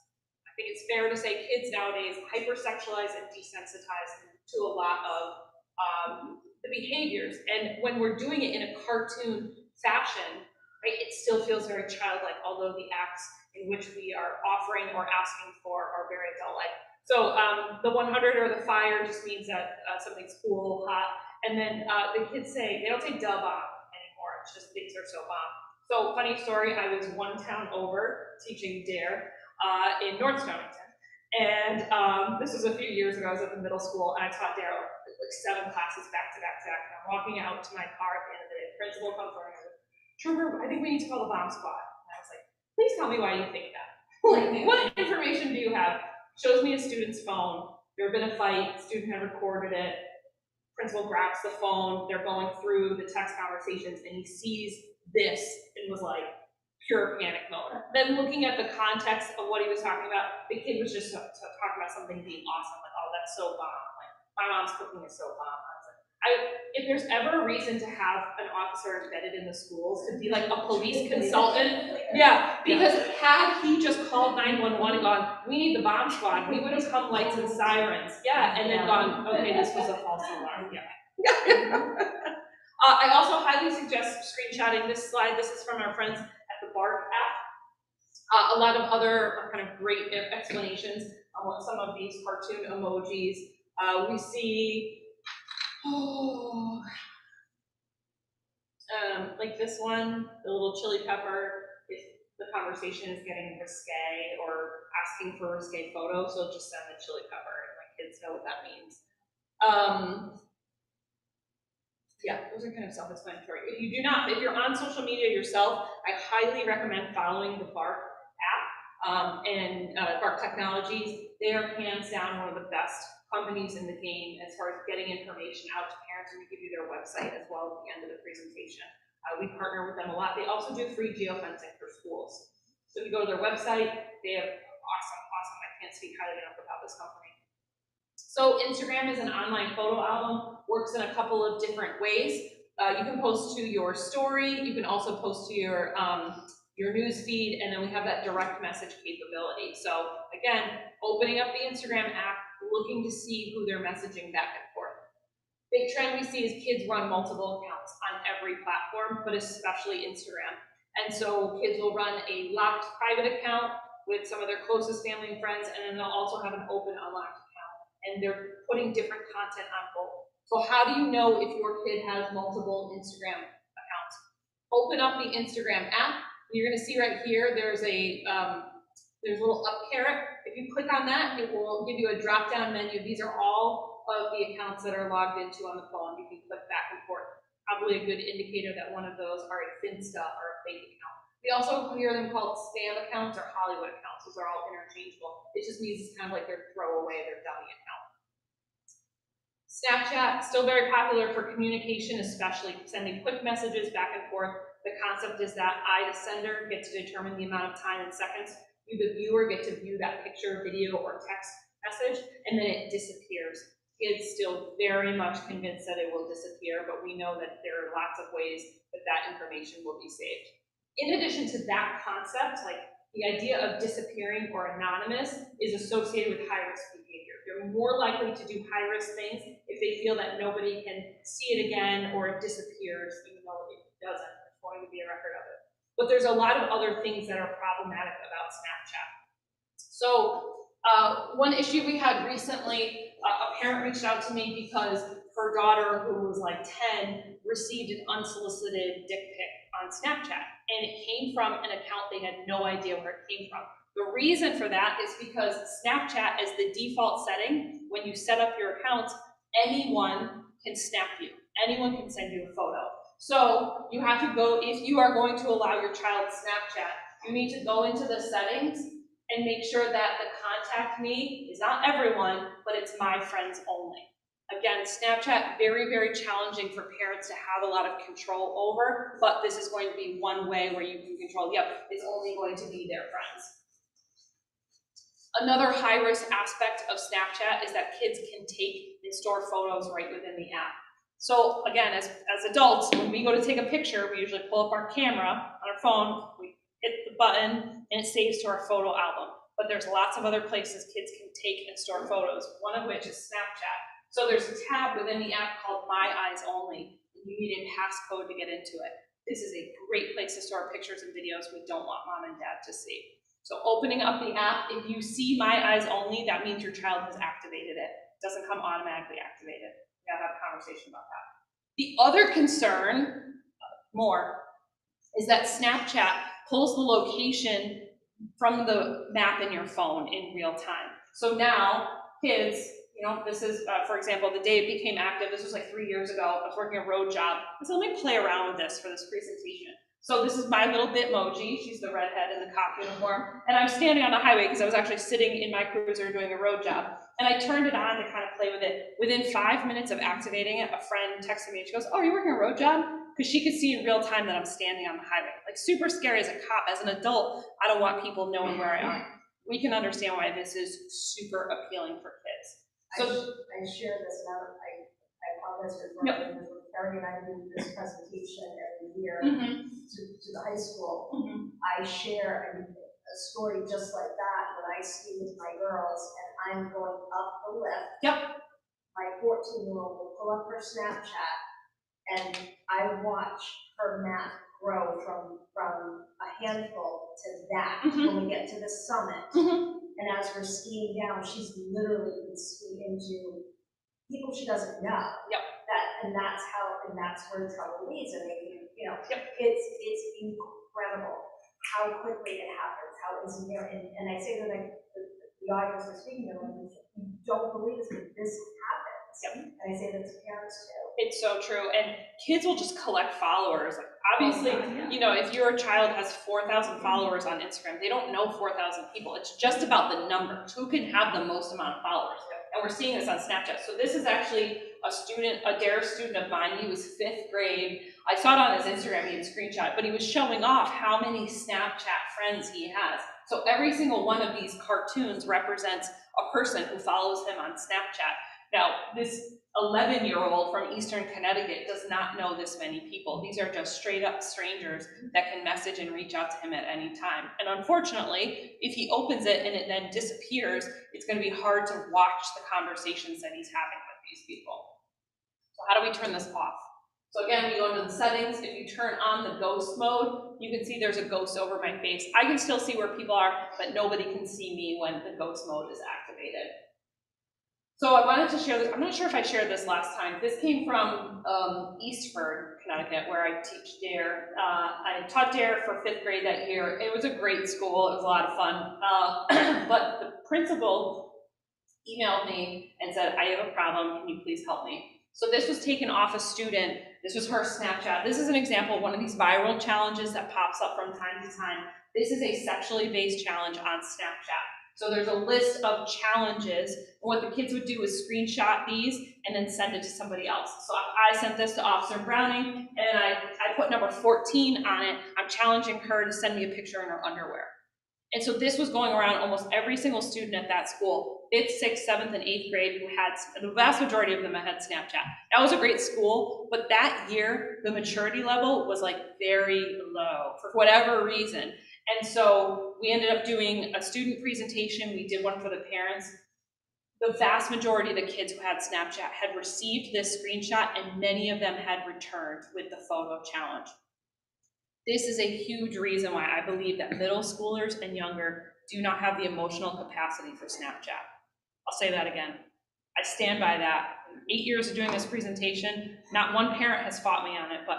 I think it's fair to say kids nowadays hypersexualize and desensitize to a lot of the behaviors. And when we're doing it in a cartoon fashion, right, it still feels very childlike, although the acts in which we are offering or asking for are very adult-like. So the 100 or the fire just means that something's cool, hot. And then the kids say, they don't say duh bomb anymore, it's just things are so bomb. So funny story, I was one town over teaching DARE in North Stonington. And this was a few years ago, I was at the middle school, and I taught DARE like 7 classes back to back to back. And I'm walking out to my car at the end of the day, the principal comes over and goes, Trooper, I think we need to call the bomb squad. And I was like, please tell me why you think that. Like, what information do you have? Shows me a student's phone. There had been a fight, student had recorded it. Principal grabs the phone, they're going through the text conversations, and he sees this and was like, pure panic mode. Then looking at the context of what he was talking about, the kid was just talking about something being awesome, like, oh, that's so bomb. Like, my mom's cooking is so bomb. I was like, if there's ever a reason to have an officer embedded in the schools to be like a police consultant, yeah, because had he just called 911 and gone, we need the bomb squad, we would have come lights and sirens, yeah, and then gone, okay, this was a false alarm, yeah. I also highly suggest screenshotting this slide. This is from our friends at the BART app. A lot of other kind of great explanations on what some of these cartoon emojis. We see, like this one, the little chili pepper, if the conversation is getting risque or asking for a risque photo, so just send the chili pepper, and my kids know what that means. Yeah, those are kind of self-explanatory. If you're on social media yourself, I highly recommend following the BART app and BART Technologies. They are hands down one of the best companies in the game as far as getting information out to parents, and we give you their website as well at the end of the presentation. We partner with them a lot. They also do free geofencing for schools. So if you go to their website, they have awesome, I can't speak highly enough about this company. So Instagram is an online photo album, works in a couple of different ways. You can post to your story, you can also post to your news feed, and then we have that direct message capability. So again, opening up the Instagram app, looking to see who they're messaging back and forth. Big trend we see is kids run multiple accounts on every platform, but especially Instagram. And so kids will run a locked private account with some of their closest family and friends, and then they'll also have an open unlocked account. And they're putting different content on both. So how do you know if your kid has multiple Instagram accounts? Open up the Instagram app. You're going to see right here, there's a little up caret. If you click on that, it will give you a drop-down menu. These are all of the accounts that are logged into on the phone. You can click back and forth. Probably a good indicator that one of those are a Finsta or a fake account. We also hear them called spam accounts or Hollywood accounts. Those are all interchangeable. It just means it's kind of like their throwaway, their dummy account. Snapchat, still very popular for communication, especially sending quick messages back and forth. The concept is that I, the sender, get to determine the amount of time in seconds. You, the viewer, get to view that picture, video, or text message, and then it disappears. Kids still very much convinced that it will disappear, but we know that there are lots of ways that that information will be saved. In addition to that concept, like the idea of disappearing or anonymous is associated with high-risk behavior. They're more likely to do high-risk things if they feel that nobody can see it again or it disappears, even though it doesn't. There's going to be a record of it. But there's a lot of other things that are problematic about Snapchat. So one issue we had recently, a parent reached out to me because her daughter, who was like 10, received an unsolicited dick pic on Snapchat. And it came from an account they had no idea where it came from. The reason for that is because Snapchat is the default setting. When you set up your accounts, anyone can snap you. Anyone can send you a photo. So you have to go, if you are going to allow your child Snapchat, you need to go into the settings and make sure that the contact me is not everyone, but it's my friends only. Again, Snapchat, very, very challenging for parents to have a lot of control over, but this is going to be one way where you can control, yep, it's only going to be their friends. Another high-risk aspect of Snapchat is that kids can take and store photos right within the app. So again, as adults, when we go to take a picture, we usually pull up our camera on our phone, we hit the button, and it saves to our photo album. But there's lots of other places kids can take and store photos, one of which is Snapchat. So there's a tab within the app called My Eyes Only, and you need a passcode to get into it. This is a great place to store pictures and videos we don't want mom and dad to see. So opening up the app, if you see My Eyes Only, that means your child has activated it. It doesn't come automatically activated. We gotta have a conversation about that. The other concern, is that Snapchat pulls the location from the map in your phone in real time. So now, kids, this is, for example, the day it became active, this was like 3 years ago, I was working a road job. So let me play around with this for this presentation. So this is my little Bitmoji, she's the redhead in the cop uniform, and I'm standing on the highway because I was actually sitting in my cruiser doing a road job, and I turned it on to kind of play with it. Within 5 minutes of activating it, a friend texted me and she goes, "Oh, you're working a road job?" Because she could see in real time that I'm standing on the highway. Like super scary as a cop. As an adult, I don't want people knowing where I am. We can understand why this is super appealing for kids. So I share this now. I apologize for interrupting, because Carrie and I do this presentation every year to the high school. I share a story just like that when I ski with my girls and I'm going up the lift. My 14-year-old will pull up her Snapchat and I watch her map grow from a handful to that when we get to the summit. And as we're skiing down, she's literally been skiing into people she doesn't know. That's where trouble leads. And it's incredible how quickly it happens, how it's there. And I say to the audience we're speaking to, you don't believe this, but this happens. And I say that to parents too. It's so true, and kids will just collect followers. Like, obviously, if your child has 4,000 followers on Instagram, they don't know 4,000 people. It's just about the numbers. Who can have the most amount of followers? And we're seeing this on Snapchat. So this is actually a DARE student of mine. He was 5th grade. I saw it on his Instagram, he had a screenshot, but he was showing off how many Snapchat friends he has. So every single one of these cartoons represents a person who follows him on Snapchat. Now, this 11-year-old from Eastern Connecticut does not know this many people. These are just straight up strangers that can message and reach out to him at any time. And unfortunately, if he opens it and it then disappears, it's going to be hard to watch the conversations that he's having with these people. So how do we turn this off? So again, we go into the settings. If you turn on the ghost mode, you can see there's a ghost over my face. I can still see where people are, but nobody can see me when the ghost mode is activated. So I wanted to share this. I'm not sure if I shared this last time. This came from Eastford, Connecticut, where I teach DARE. I taught DARE for 5th grade that year. It was a great school. It was a lot of fun. But the principal emailed me and said, "I have a problem. Can you please help me?" So this was taken off a student. This was her Snapchat. This is an example of one of these viral challenges that pops up from time to time. This is a sexually based challenge on Snapchat. So there's a list of challenges, and what the kids would do is screenshot these and then send it to somebody else. So I sent this to Officer Browning, and I put number 14 on it. I'm challenging her to send me a picture in her underwear. And so this was going around almost every single student at that school, 5th, 6th, 7th, and 8th grade, who had, the vast majority of them had Snapchat. That was a great school, but that year, the maturity level was like very low for whatever reason. And so we ended up doing a student presentation. We did one for the parents. The vast majority of the kids who had Snapchat had received this screenshot, and many of them had returned with the photo challenge. This is a huge reason why I believe that middle schoolers and younger do not have the emotional capacity for Snapchat. I'll say that again. I stand by that. 8 years of doing this presentation, not one parent has fought me on it, but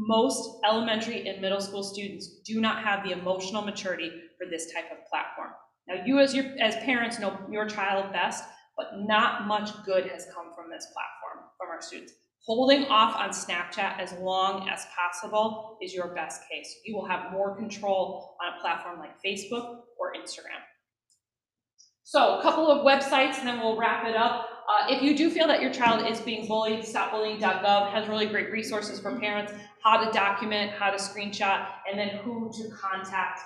most elementary and middle school students do not have the emotional maturity for this type of platform. Now, you as parents know your child best, but not much good has come from this platform, from our students. Holding off on Snapchat as long as possible is your best case. You will have more control on a platform like Facebook or Instagram. So a couple of websites and then we'll wrap it up. If you do feel that your child is being bullied, stopbullying.gov has really great resources for parents, how to document, how to screenshot, and then who to contact.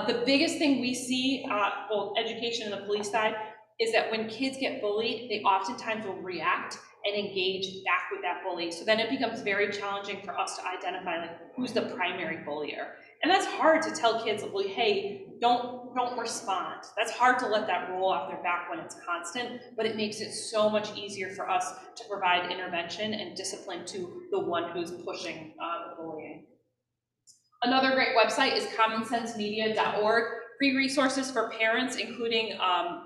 The biggest thing we see, both education and the police side, is that when kids get bullied, they oftentimes will react and engage back with that bully. So then it becomes very challenging for us to identify like who's the primary bullier. And that's hard to tell kids, like, hey, don't respond. That's hard to let that roll off their back when it's constant, but it makes it so much easier for us to provide intervention and discipline to the one who's pushing the bullying. Another great website is commonsensemedia.org. Free resources for parents, including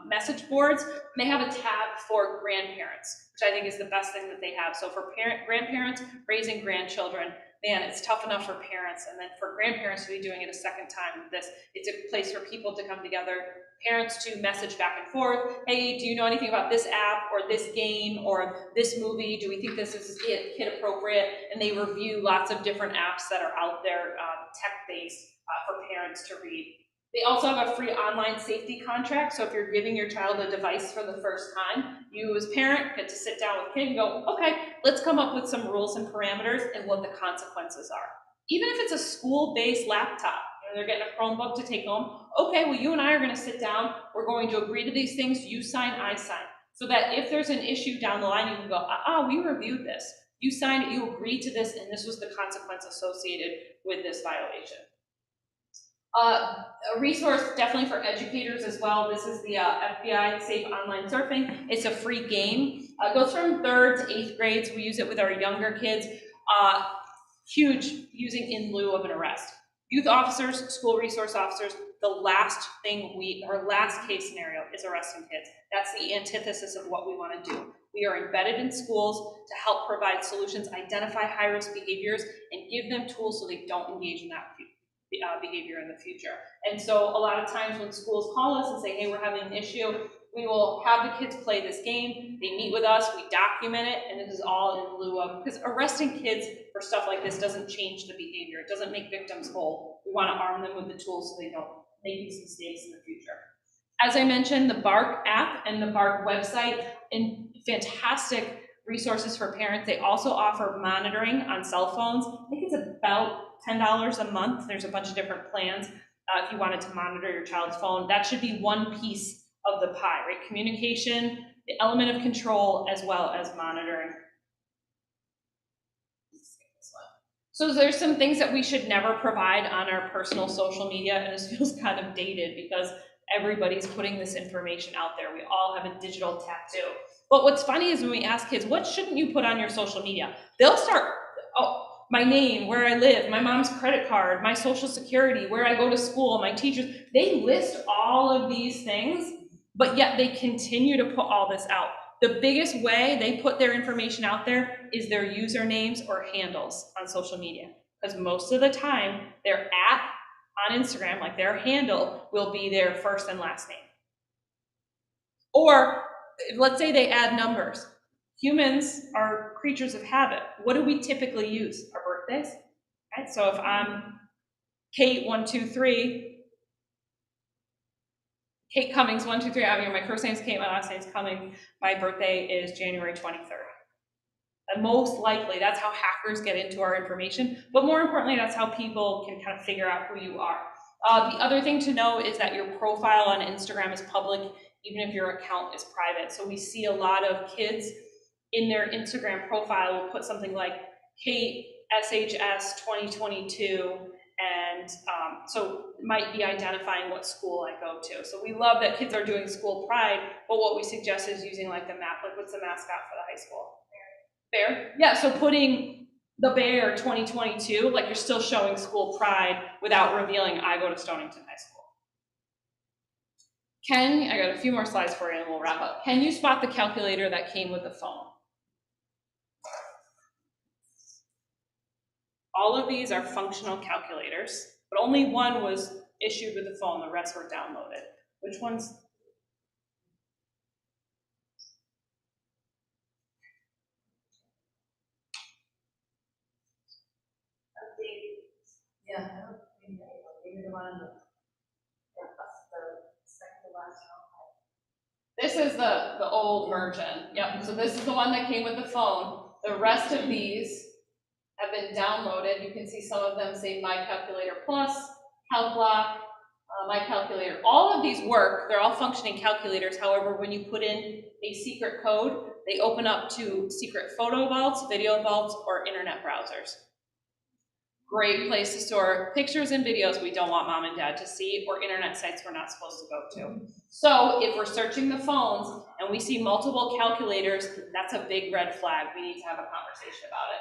message boards. And they have a tab for grandparents, which I think is the best thing that they have. So for grandparents raising grandchildren, man, it's tough enough for parents, and then for grandparents to be doing it a second time with this, it's a place for people to come together, parents to message back and forth, hey, do you know anything about this app, or this game, or this movie, do we think this is kid appropriate, and they review lots of different apps that are out there, tech-based, for parents to read. They also have a free online safety contract, so if you're giving your child a device for the first time, you as parent get to sit down with kid and go, okay, let's come up with some rules and parameters and what the consequences are. Even if it's a school-based laptop, they're getting a Chromebook to take home, okay, well, you and I are gonna sit down, we're going to agree to these things, you sign, I sign, so that if there's an issue down the line, you can go, we reviewed this, you signed it, you agreed to this, and this was the consequence associated with this violation. A resource definitely for educators as well. This is the FBI Safe Online Surfing. It's a free game. It goes from 3rd to 8th grades. We use it with our younger kids. Huge, using in lieu of an arrest. Youth officers, school resource officers, the last thing last case scenario is arresting kids. That's the antithesis of what we want to do. We are embedded in schools to help provide solutions, identify high-risk behaviors, and give them tools so they don't engage in that behavior in the future. And so a lot of times when schools call us and say, hey, we're having an issue, we will have the kids play this game, they meet with us, we document it, and this is all in lieu of, because arresting kids for stuff like this doesn't change the behavior, it doesn't make victims whole. We want to arm them with the tools so they don't make these mistakes in the future. As I mentioned, the BARC app and the BARC website, and fantastic resources for parents. They also offer monitoring on cell phones. I think it's about $10 a month. There's a bunch of different plans if you wanted to monitor your child's phone. That should be one piece of the pie, right? Communication, the element of control, as well as monitoring. So there's some things that we should never provide on our personal social media, and this feels kind of dated because everybody's putting this information out there. We all have a digital tattoo. But what's funny is when we ask kids, what shouldn't you put on your social media? They'll start, my name, where I live, my mom's credit card, my social security, where I go to school, my teachers. They list all of these things, but yet they continue to put all this out. The biggest way they put their information out there is their usernames or handles on social media. Because most of the time, their @ on Instagram, like their handle, will be their first and last name. Or let's say they add numbers. Humans are creatures of habit. What do we typically use? Our birthdays, right? So if I'm Kate 123, Kate Cummings 123, my first name's Kate, my last name's Cummings, my birthday is January 23rd. And most likely, that's how hackers get into our information, but more importantly, that's how people can kind of figure out who you are. The other thing to know is that your profile on Instagram is public, even if your account is private. So we see a lot of kids in their Instagram profile will put something like Kate SHS 2022, and so might be identifying what school I go to. So we love that kids are doing school pride, but what we suggest is using like the map, like what's the mascot for the high school? Bear? Yeah, so putting the bear 2022, like you're still showing school pride without revealing I go to Stonington High School. I got a few more slides for you and we'll wrap up. Can you spot the calculator that came with the phone? All of these are functional calculators, but only one was issued with the phone, the rest were downloaded. Which ones? Yeah. Maybe the one, the second to last one. This is the old version, yep, so this is the one that came with the phone. The rest of these have been downloaded. You can see some of them say My Calculator Plus, CalcLock, My Calculator. All of these work, they're all functioning calculators. However, when you put in a secret code, they open up to secret photo vaults, video vaults, or internet browsers. Great place to store pictures and videos we don't want mom and dad to see, or internet sites we're not supposed to go to. So if we're searching the phones and we see multiple calculators, that's a big red flag. We need to have a conversation about it.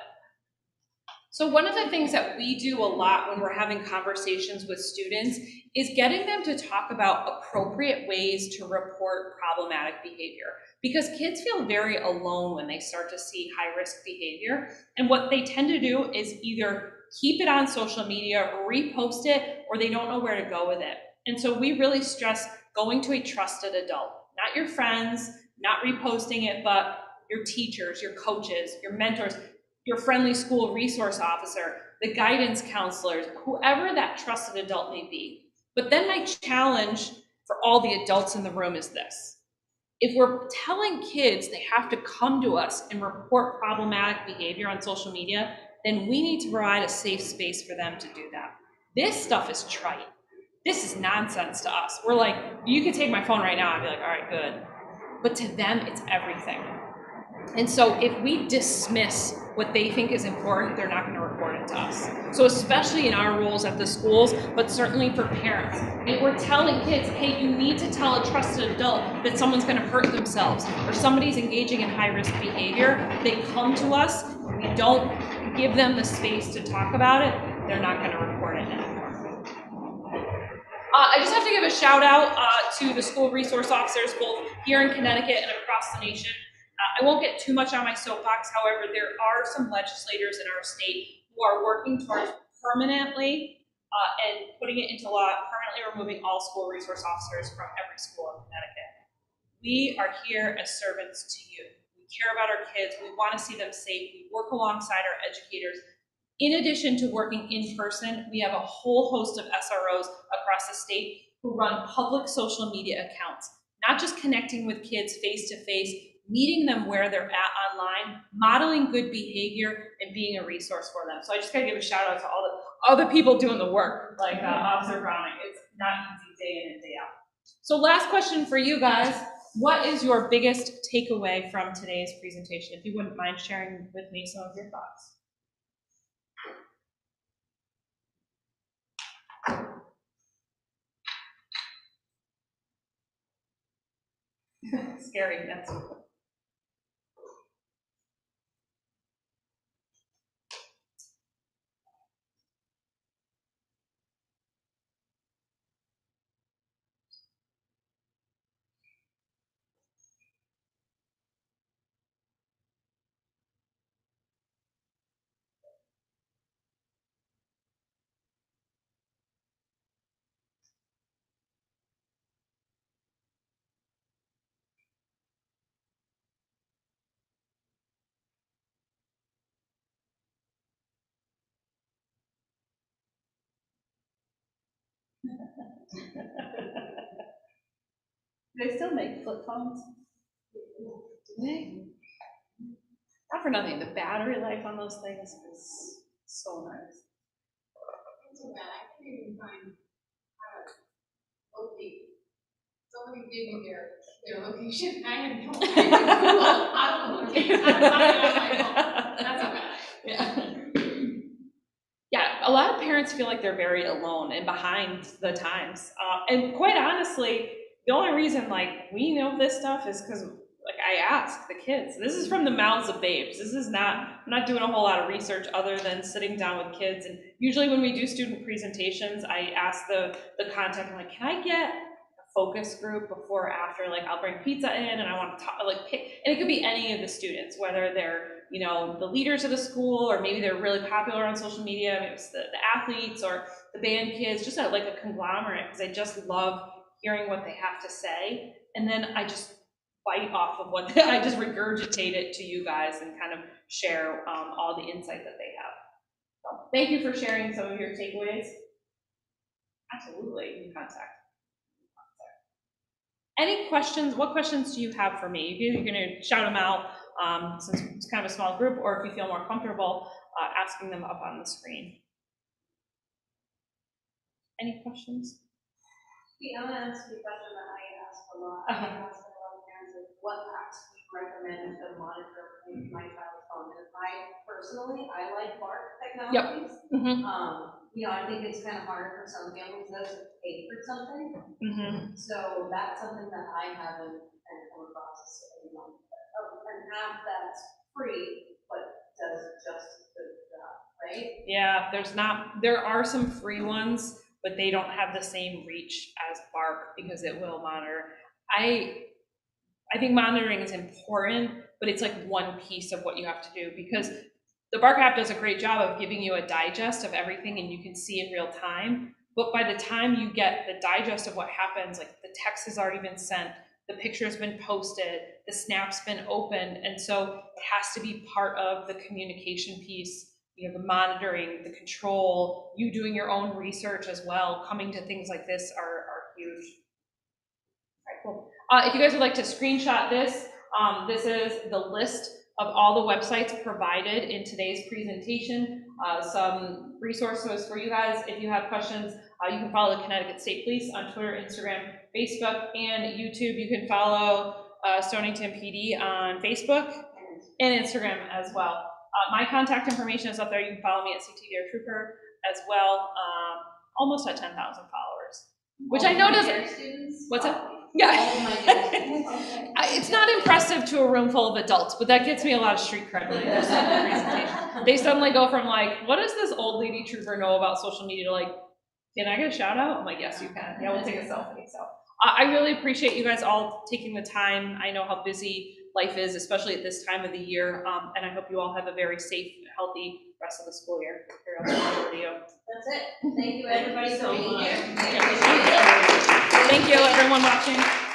So one of the things that we do a lot when we're having conversations with students is getting them to talk about appropriate ways to report problematic behavior. Because kids feel very alone when they start to see high-risk behavior. And what they tend to do is either keep it on social media, repost it, or they don't know where to go with it. And so we really stress going to a trusted adult, not your friends, not reposting it, but your teachers, your coaches, your mentors, your friendly school resource officer, the guidance counselors, whoever that trusted adult may be. But then my challenge for all the adults in the room is this. If we're telling kids they have to come to us and report problematic behavior on social media, then we need to provide a safe space for them to do that. This stuff is trite. This is nonsense to us. We're like, you can take my phone right now and be like, all right, good. But to them, it's everything. And so if we dismiss what they think is important, they're not going to report it to us. So especially in our roles at the schools, but certainly for parents. If we're telling kids, hey, you need to tell a trusted adult that someone's going to hurt themselves or somebody's engaging in high-risk behavior, they come to us, we don't give them the space to talk about it, they're not going to report it anymore. I just have to give a shout out to the school resource officers, both here in Connecticut and across the nation. I won't get too much on my soapbox, however, there are some legislators in our state who are working towards permanently and putting it into law, permanently removing all school resource officers from every school in Connecticut. We are here as servants to you. We care about our kids. We want to see them safe. We work alongside our educators. In addition to working in person, we have a whole host of SROs across the state who run public social media accounts, not just connecting with kids face to face, meeting them where they're at online, modeling good behavior, and being a resource for them. So I just gotta give a shout out to all the other people doing the work, like Officer Browning. It's not easy day in and day out. So last question for you guys. What is your biggest takeaway from today's presentation? If you wouldn't mind sharing with me some of your thoughts. Scary, that's Do they still make flip phones? Do they? Not for nothing, the battery life on those things is so nice. So bad, I can't even find, locate. Somebody give me their location, I have no idea. I don't locate, I'm finding it on my phone, that's okay. Yeah. Yeah, a lot of parents feel like they're very alone and behind the times. And quite honestly, the only reason like we know this stuff is because like I ask the kids. This is from the mouths of babes. This is not, I'm not doing a whole lot of research other than sitting down with kids. And usually when we do student presentations, I ask the contact, I'm like, can I get a focus group before or after? Like I'll bring pizza in and I want to talk, like pick, and it could be any of the students, whether they're you know, the leaders of the school, or maybe they're really popular on social media, maybe it's the athletes or the band kids, just like a conglomerate, because I just love hearing what they have to say. And then I just bite off of what I just regurgitate it to you guys and kind of share all the insight that they have. So thank you for sharing some of your takeaways. Absolutely, you can contact. Any questions? What questions do you have for me? You're going to shout them out since it's kind of a small group, or if you feel more comfortable asking them up on the screen. Any questions? Yeah, I'm gonna ask you a question that I ask a lot. I ask a lot of parents, like, what apps do you recommend to monitor my child's phone? And I like Bark technologies. Mm-hmm. You know, I think it's kind of hard for some families though to pay for something. Mm-hmm. So that's something that I haven't kind of come across as an app that's free, but does just as good job, right? Yeah, there are some free ones, but they don't have the same reach as Bark because it will monitor. I think monitoring is important, but it's like one piece of what you have to do, because the Bark app does a great job of giving you a digest of everything and you can see in real time. But by the time you get the digest of what happens, like the text has already been sent, the picture's been posted, the snap's been opened, and so it has to be part of the communication piece, you know, the monitoring, the control, you doing your own research as well. Coming to things like this are huge. All right, cool. If you guys would like to screenshot this, this is the list of all the websites provided in today's presentation. Some resources for you guys. If you have questions, you can follow the Connecticut State Police on Twitter, Instagram, Facebook, and YouTube. You can follow Stonington PD on Facebook and Instagram as well. My contact information is up there. You can follow me at CTV Trooper as well. Almost at 10,000 followers, which I know doesn't. What's up? Yeah. It's not impressive to a room full of adults, but that gets me a lot of street cred when I do some presentation. They suddenly go from like, what does this old lady trooper know about social media, to like, can I get a shout out? I'm like, yes, you can. Yeah, we'll take a selfie. So I really appreciate you guys all taking the time. I know how busy life is, especially at this time of the year, and I hope you all have a very safe, healthy rest of the school year. That's it. Thank you, everybody, for being here. Thank you, everyone watching.